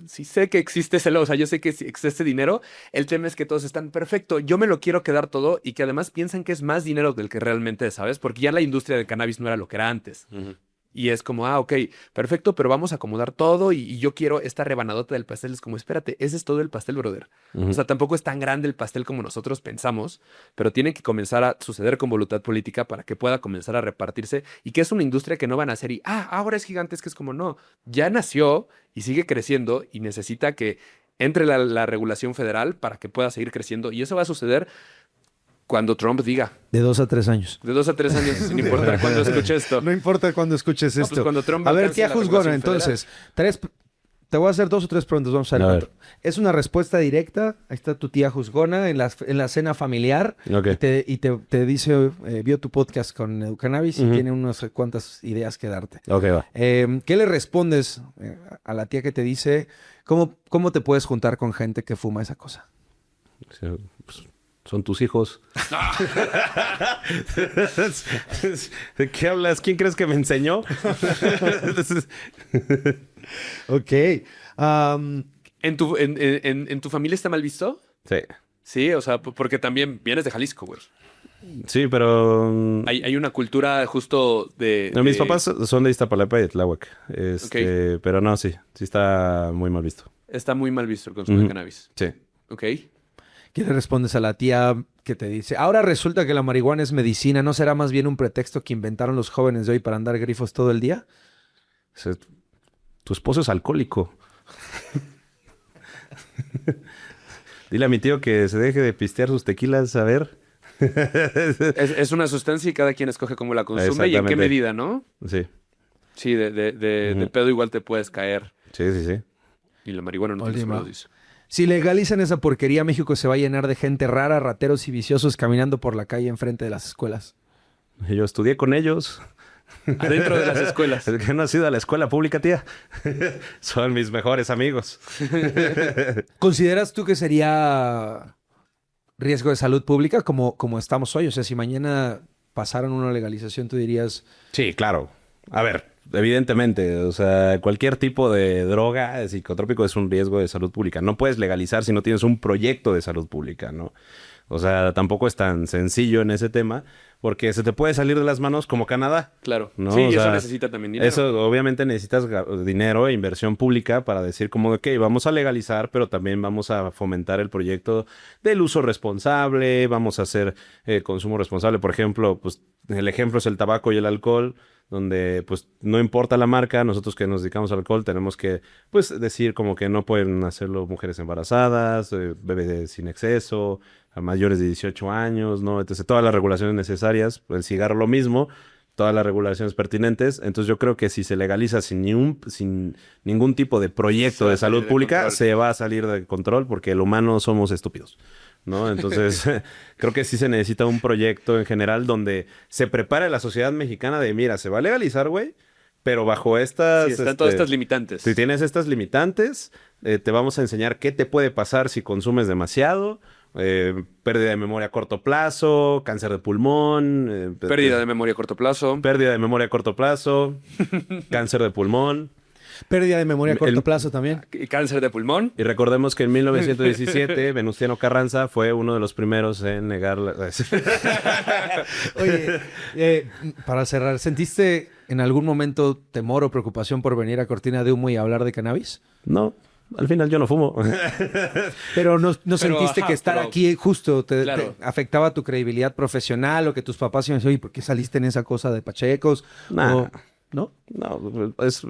sé que existe ese lado, o sea, yo sé que sí existe dinero, el tema es que todos están perfecto, yo me lo quiero quedar todo y que además piensan que es más dinero del que realmente es, ¿sabes? Porque ya la industria del cannabis no era lo que era antes. Y es como, ok, perfecto, pero vamos a acomodar todo y yo quiero esta rebanadota del pastel. Es como, espérate, ese es todo el pastel, brother. Ujú. O sea, tampoco es tan grande el pastel como nosotros pensamos, pero tiene que comenzar a suceder con voluntad política para que pueda comenzar a repartirse y que es una industria que no van a hacer y, ahora es gigante, es que es como, no, ya nació y sigue creciendo y necesita que entre la regulación federal para que pueda seguir creciendo. Y eso va a suceder cuando Trump diga, De 2 a 3 años. de 2 a 3 años, sin importar cuándo escuche esto. No importa cuando escuches No, esto. pues cuando Trump A ver, alcance tía la Juzgona, regulación entonces, te voy a hacer 2 o 3 preguntas, vamos a ver A cuánto. ver. Es una respuesta directa. Ahí está tu tía Juzgona en la cena familiar. Ok. Y te dice, vio tu podcast con Educannabis y Ujú. tiene unas cuantas ideas que darte. Ok, va. ¿Qué le respondes a la tía que te dice cómo te puedes juntar con gente que fuma esa cosa? Sí, pues, son tus hijos. ¿De qué hablas? ¿Quién crees que me enseñó? Ok. ¿En tu familia está mal visto? Sí. Sí, o sea, porque también vienes de Jalisco, güey. Sí, pero... Hay una cultura justo de... no, mis de- papás son de Iztapalapa y de Tláhuac. Pero no, sí está muy mal visto. Está muy mal visto el consumo de Ujú. cannabis. Sí. Ok. ¿Qué le respondes a la tía que te dice, ahora resulta que la marihuana es medicina, ¿no será más bien un pretexto que inventaron los jóvenes de hoy para andar grifos todo el día? Dice, tu esposo es alcohólico. Dile a mi tío que se deje de pistear sus tequilas, a ver. Es una sustancia y cada quien escoge cómo la consume y en qué Exactamente. medida, ¿no? Sí, Sí, de Ujú. pedo igual te puedes caer. sí, sí, sí. Y la marihuana no Oye, tiene ma. sobredosis. Si legalizan esa porquería, México se va a llenar de gente rara, rateros y viciosos caminando por la calle enfrente de las escuelas. Yo estudié con ellos. Adentro de las escuelas. Es que no has ido a la escuela pública, tía. Son mis mejores amigos. ¿Consideras tú que sería riesgo de salud pública como estamos hoy? O sea, si mañana pasaran una legalización, tú dirías, Sí, claro. A ver, evidentemente, o sea, cualquier tipo de droga psicotrópico es un riesgo de salud pública. No puedes legalizar si no tienes un proyecto de salud pública, ¿no? O sea, tampoco es tan sencillo en ese tema, porque se te puede salir de las manos como Canadá. Claro. No, Sí, o y eso sea, necesita también dinero. Eso obviamente necesitas dinero e inversión pública para decir como de, ok, vamos a legalizar, pero también vamos a fomentar el proyecto del uso responsable, vamos a hacer consumo responsable. Por ejemplo, pues el ejemplo es el tabaco y el alcohol, donde pues no importa la marca, nosotros que nos dedicamos al alcohol tenemos que pues decir como que no pueden hacerlo mujeres embarazadas, bebés sin exceso, a mayores de 18 años, ¿no? Entonces todas las regulaciones necesarias, el cigarro lo mismo, todas las regulaciones pertinentes. Entonces yo creo que si se legaliza sin ningún tipo de Se proyecto va de a salir salud de pública, control. se va a salir de control porque el humano somos estúpidos, ¿no? Entonces creo que sí se necesita un proyecto en general donde se prepare la sociedad mexicana de, mira, se va a legalizar, güey, pero bajo estas... Sí, están todas estas limitantes. Si tienes estas limitantes, te vamos a enseñar qué te puede pasar si consumes demasiado. Pérdida de memoria a corto plazo, cáncer de pulmón, Pérdida de memoria a corto plazo. pérdida de memoria a corto plazo, cáncer de pulmón. pérdida de memoria a corto El- plazo también. Y cáncer de pulmón. Y recordemos que en 1917 Venustiano Carranza fue uno de los primeros en negar la... Oye, para cerrar, ¿sentiste en algún momento temor o preocupación por venir a Cortina de Humo y hablar de cannabis? No, al final yo no fumo. Pero no Pero, sentiste ajá, que estar pero- aquí justo Claro. te afectaba tu credibilidad profesional o que tus papás iban a decir, oye, ¿por qué saliste en esa cosa de pachecos? Nah. O- ¿no? No, es...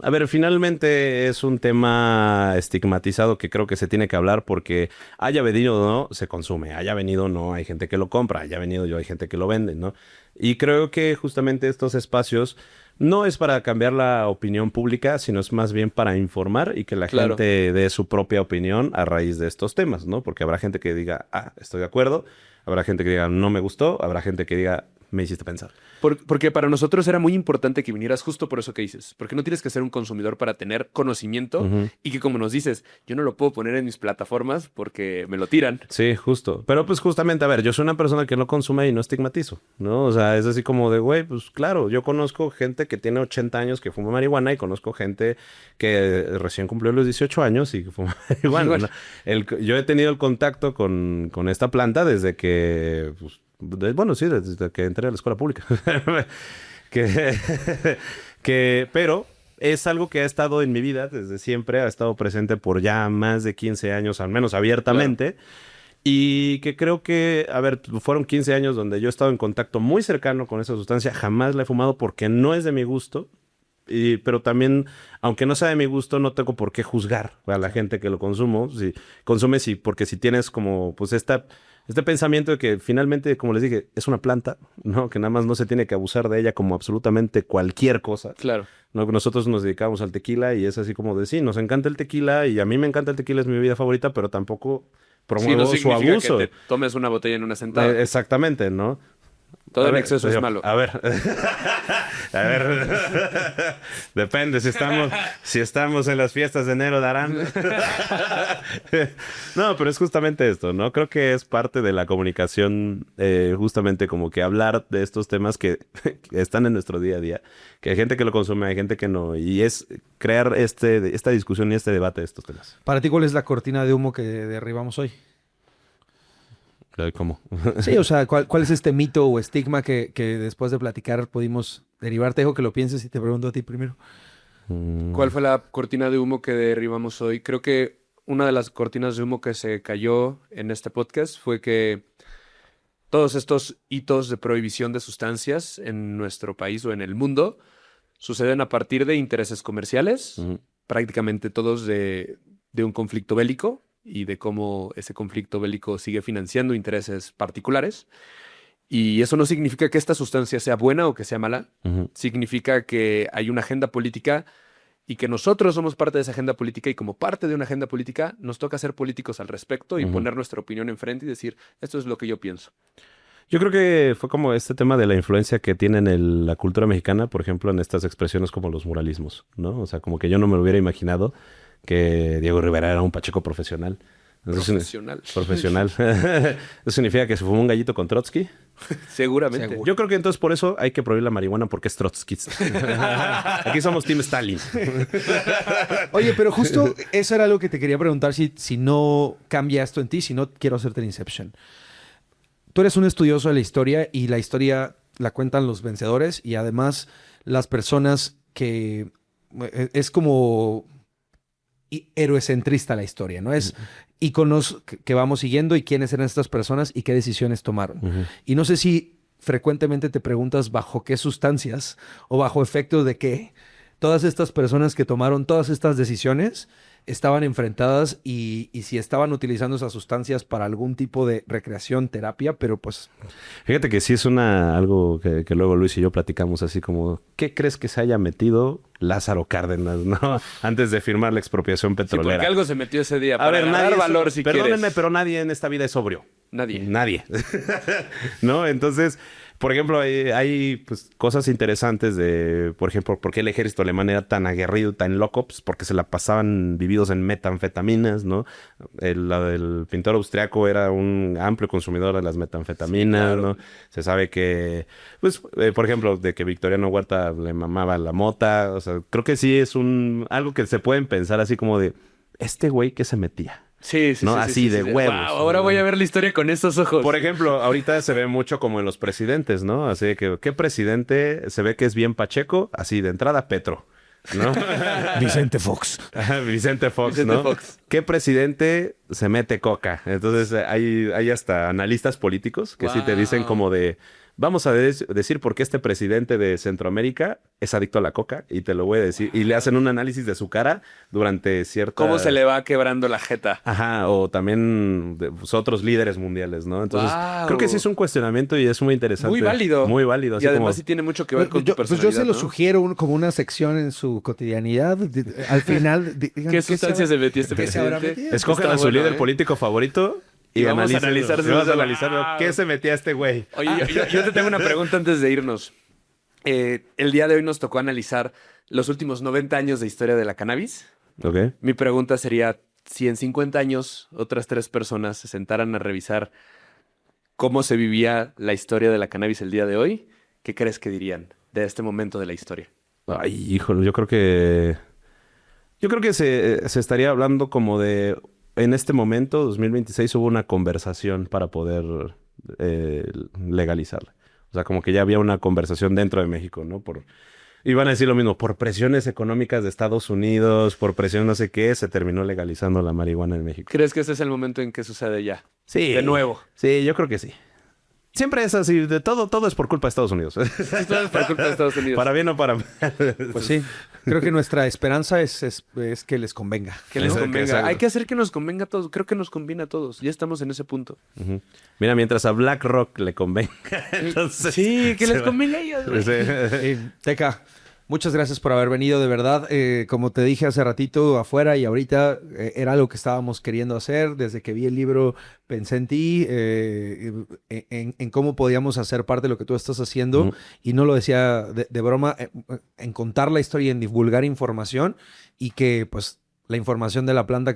A ver, finalmente es un tema estigmatizado que creo que se tiene que hablar porque haya venido o no, se consume. Haya venido o no, hay gente que lo compra. Haya venido yo, hay gente que lo vende, ¿no? Y creo que justamente estos espacios no es para cambiar la opinión pública, sino es más bien para informar y que la Claro. gente dé su propia opinión a raíz de estos temas, ¿no? Porque habrá gente que diga, ah, estoy de acuerdo. Habrá gente que diga, no me gustó. Habrá gente que diga, me hiciste pensar. Porque para nosotros era muy importante que vinieras justo por eso que dices. Porque no tienes que ser un consumidor para tener conocimiento Ujú. y que, como nos dices, yo no lo puedo poner en mis plataformas porque me lo tiran. Sí, justo. Pero pues justamente, a ver, yo soy una persona que no consume y no estigmatizo, ¿no? O sea, es así como de, güey, pues claro, yo conozco gente que tiene 80 años que fuma marihuana y conozco gente que recién cumplió los 18 años y que fuma marihuana, Igual. ¿no? Yo he tenido el contacto con esta planta desde que, pues, bueno, sí, desde que entré a la escuela pública. Pero es algo que ha estado en mi vida desde siempre, ha estado presente por ya más de 15 años, al menos abiertamente. Y que creo que, a ver, fueron 15 años donde yo he estado en contacto muy cercano con esa sustancia. Jamás la he fumado porque no es de mi gusto. Pero también, aunque no sea de mi gusto, no tengo por qué juzgar a la gente que lo consumo. Si consume, sí, porque si tienes como, pues, este pensamiento de que finalmente, como les dije, es una planta, ¿no? Que nada más no se tiene que abusar de ella como absolutamente cualquier cosa. Claro. ¿No? Nosotros nos dedicamos al tequila y es así como de, sí, nos encanta el tequila y a mí me encanta el tequila, es mi bebida favorita, pero tampoco Sí, promuevo no su significa abuso. que te tomes una botella en una sentada. Exactamente, ¿no? Todo A en ver, exceso es yo- malo. A ver. A ver. Depende si estamos en las fiestas de enero darán. No, pero es justamente esto, ¿no? Creo que es parte de la comunicación, justamente como que hablar de estos temas que están en nuestro día a día, que hay gente que lo consume, hay gente que no, y es crear esta discusión y este debate de estos temas. Para ti, ¿cuál es la cortina de humo que derribamos hoy? ¿Cómo? Sí, o sea, ¿cuál es este mito o estigma que después de platicar pudimos derivar? Te dejo que lo pienses y te pregunto a ti primero. ¿Cuál fue la cortina de humo que derribamos hoy? Creo que una de las cortinas de humo que se cayó en este podcast fue que todos estos hitos de prohibición de sustancias en nuestro país o en el mundo suceden a partir de intereses comerciales, prácticamente todos de un conflicto bélico y de cómo ese conflicto bélico sigue financiando intereses particulares. Y eso no significa que esta sustancia sea buena o que sea mala. Significa que hay una agenda política y que nosotros somos parte de esa agenda política y como parte de una agenda política nos toca ser políticos al respecto y poner nuestra opinión enfrente y decir, esto es lo que yo pienso. Yo creo que fue como este tema de la influencia que tiene en la cultura mexicana, por ejemplo, en estas expresiones como los muralismos, ¿no? O sea, como que yo no me lo hubiera imaginado que Diego Rivera era un pacheco profesional. Profesional. Profesional. ¿Eso significa que se fumó un gallito con Trotsky? Seguramente. Yo creo que entonces por eso hay que prohibir la marihuana porque es trotskista. Aquí somos Team Stalin. Oye, pero justo eso era algo que te quería preguntar si no cambia esto en ti, si no quiero hacerte el Inception. Tú eres un estudioso de la historia y la historia la cuentan los vencedores y además las personas que es como héroecentrista la historia, ¿no? Es íconos que vamos siguiendo y quiénes eran estas personas y qué decisiones tomaron. Y no sé si frecuentemente te preguntas bajo qué sustancias o bajo efectos de qué todas estas personas que tomaron todas estas decisiones estaban enfrentadas y si estaban utilizando esas sustancias para algún tipo de recreación, terapia, pero pues... Fíjate que sí es algo que luego Luis y yo platicamos así como, ¿qué crees que se haya metido Lázaro Cárdenas, no? Antes de firmar la expropiación petrolera. Sí, porque algo se metió ese día. A ver, nadie valor si perdónenme, quieres. pero nadie en esta vida es sobrio. Nadie. ¿No? Entonces, por ejemplo, hay pues, cosas interesantes de, por ejemplo, por qué el ejército alemán era tan aguerrido, tan loco, pues porque se la pasaban vividos en metanfetaminas, ¿no? El pintor austriaco era un amplio consumidor de las metanfetaminas, sí, claro. ¿No? Se sabe que, pues, por ejemplo, de que Victoriano Huerta le mamaba la mota, o sea, creo que sí es algo que se pueden pensar así como de, este güey que se metía. Sí, ¿no? Sí, así de huevos. Wow, ahora voy a ver la historia con estos ojos. Por ejemplo, ahorita se ve mucho como en los presidentes, ¿no? Así de que, ¿qué presidente se ve que es bien pacheco? Así, de entrada, Petro, ¿no? Vicente Fox. Vicente Fox, ¿no? ¿Qué presidente se mete coca? Entonces, hay hasta analistas políticos que sí te dicen como de... Vamos a decir por qué este presidente de Centroamérica es adicto a la coca y te lo voy a decir. Y le hacen un análisis de su cara durante cierta... ¿Cómo se le va quebrando la jeta? Ajá, o también de otros líderes mundiales, ¿no? Entonces, creo que sí es un cuestionamiento y es muy interesante. Muy válido. Muy válido. Así y además sí tiene mucho que ver con tu personalidad, pues yo se lo ¿no? sugiero como una sección en su cotidianidad. Al final... digan, ¿qué sustancias se metió este presidente? Escogen a su líder político favorito. Y vamos a analizarlo. ¿Qué se metía este güey? Oye, yo te tengo una pregunta antes de irnos. El día de hoy nos tocó analizar los últimos 90 años de historia de la cannabis. Ok. Mi pregunta sería, si en 50 años otras 3 personas se sentaran a revisar cómo se vivía la historia de la cannabis el día de hoy, ¿qué crees que dirían de este momento de la historia? Ay, híjole, yo creo que se estaría hablando como de... En este momento, 2026, hubo una conversación para poder legalizarla. O sea, como que ya había una conversación dentro de México, ¿no? Iban a decir lo mismo, por presiones económicas de Estados Unidos, por presión no sé qué, se terminó legalizando la marihuana en México. ¿Crees que ese es el momento en que sucede ya? Sí. De nuevo. Sí, yo creo que sí. Siempre es así, de todo es por culpa de Estados Unidos. Todo es por culpa de Estados Unidos. Para bien o para mal. Pues sí, creo que nuestra esperanza es que les convenga. Que les convenga. Hay que hacer que nos convenga a todos. Creo que nos conviene a todos. Ya estamos en ese punto. Mira, mientras a BlackRock le convenga. Entonces, sí, que les convenga a ellos. Teca, muchas gracias por haber venido, de verdad. Como te dije hace ratito afuera y ahorita, era algo que estábamos queriendo hacer. Desde que vi el libro pensé en ti, en cómo podíamos hacer parte de lo que tú estás haciendo. Y no lo decía de broma, en contar la historia y en divulgar información. Y que pues la información de la planta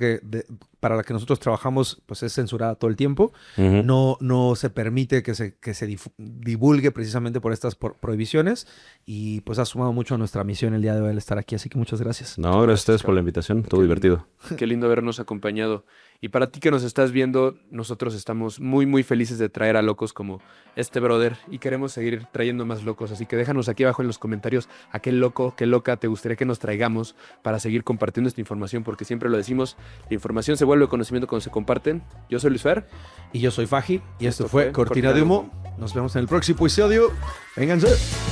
para la que nosotros trabajamos pues es censurada todo el tiempo. No se permite que se divulgue precisamente por estas prohibiciones y pues ha sumado mucho a nuestra misión el día de hoy al estar aquí, así que muchas gracias. No, gracias a ustedes por la invitación, estuvo divertido. Qué lindo habernos acompañado. Y para ti que nos estás viendo, nosotros estamos muy, muy felices de traer a locos como este brother y queremos seguir trayendo más locos. Así que déjanos aquí abajo en los comentarios a qué loco, qué loca te gustaría que nos traigamos para seguir compartiendo esta información, porque siempre lo decimos, la información se vuelve conocimiento cuando se comparten. Yo soy Luis Fer. Y yo soy Faji. Y esto fue Cortina de Humo. Nos vemos en el próximo episodio. Vénganse.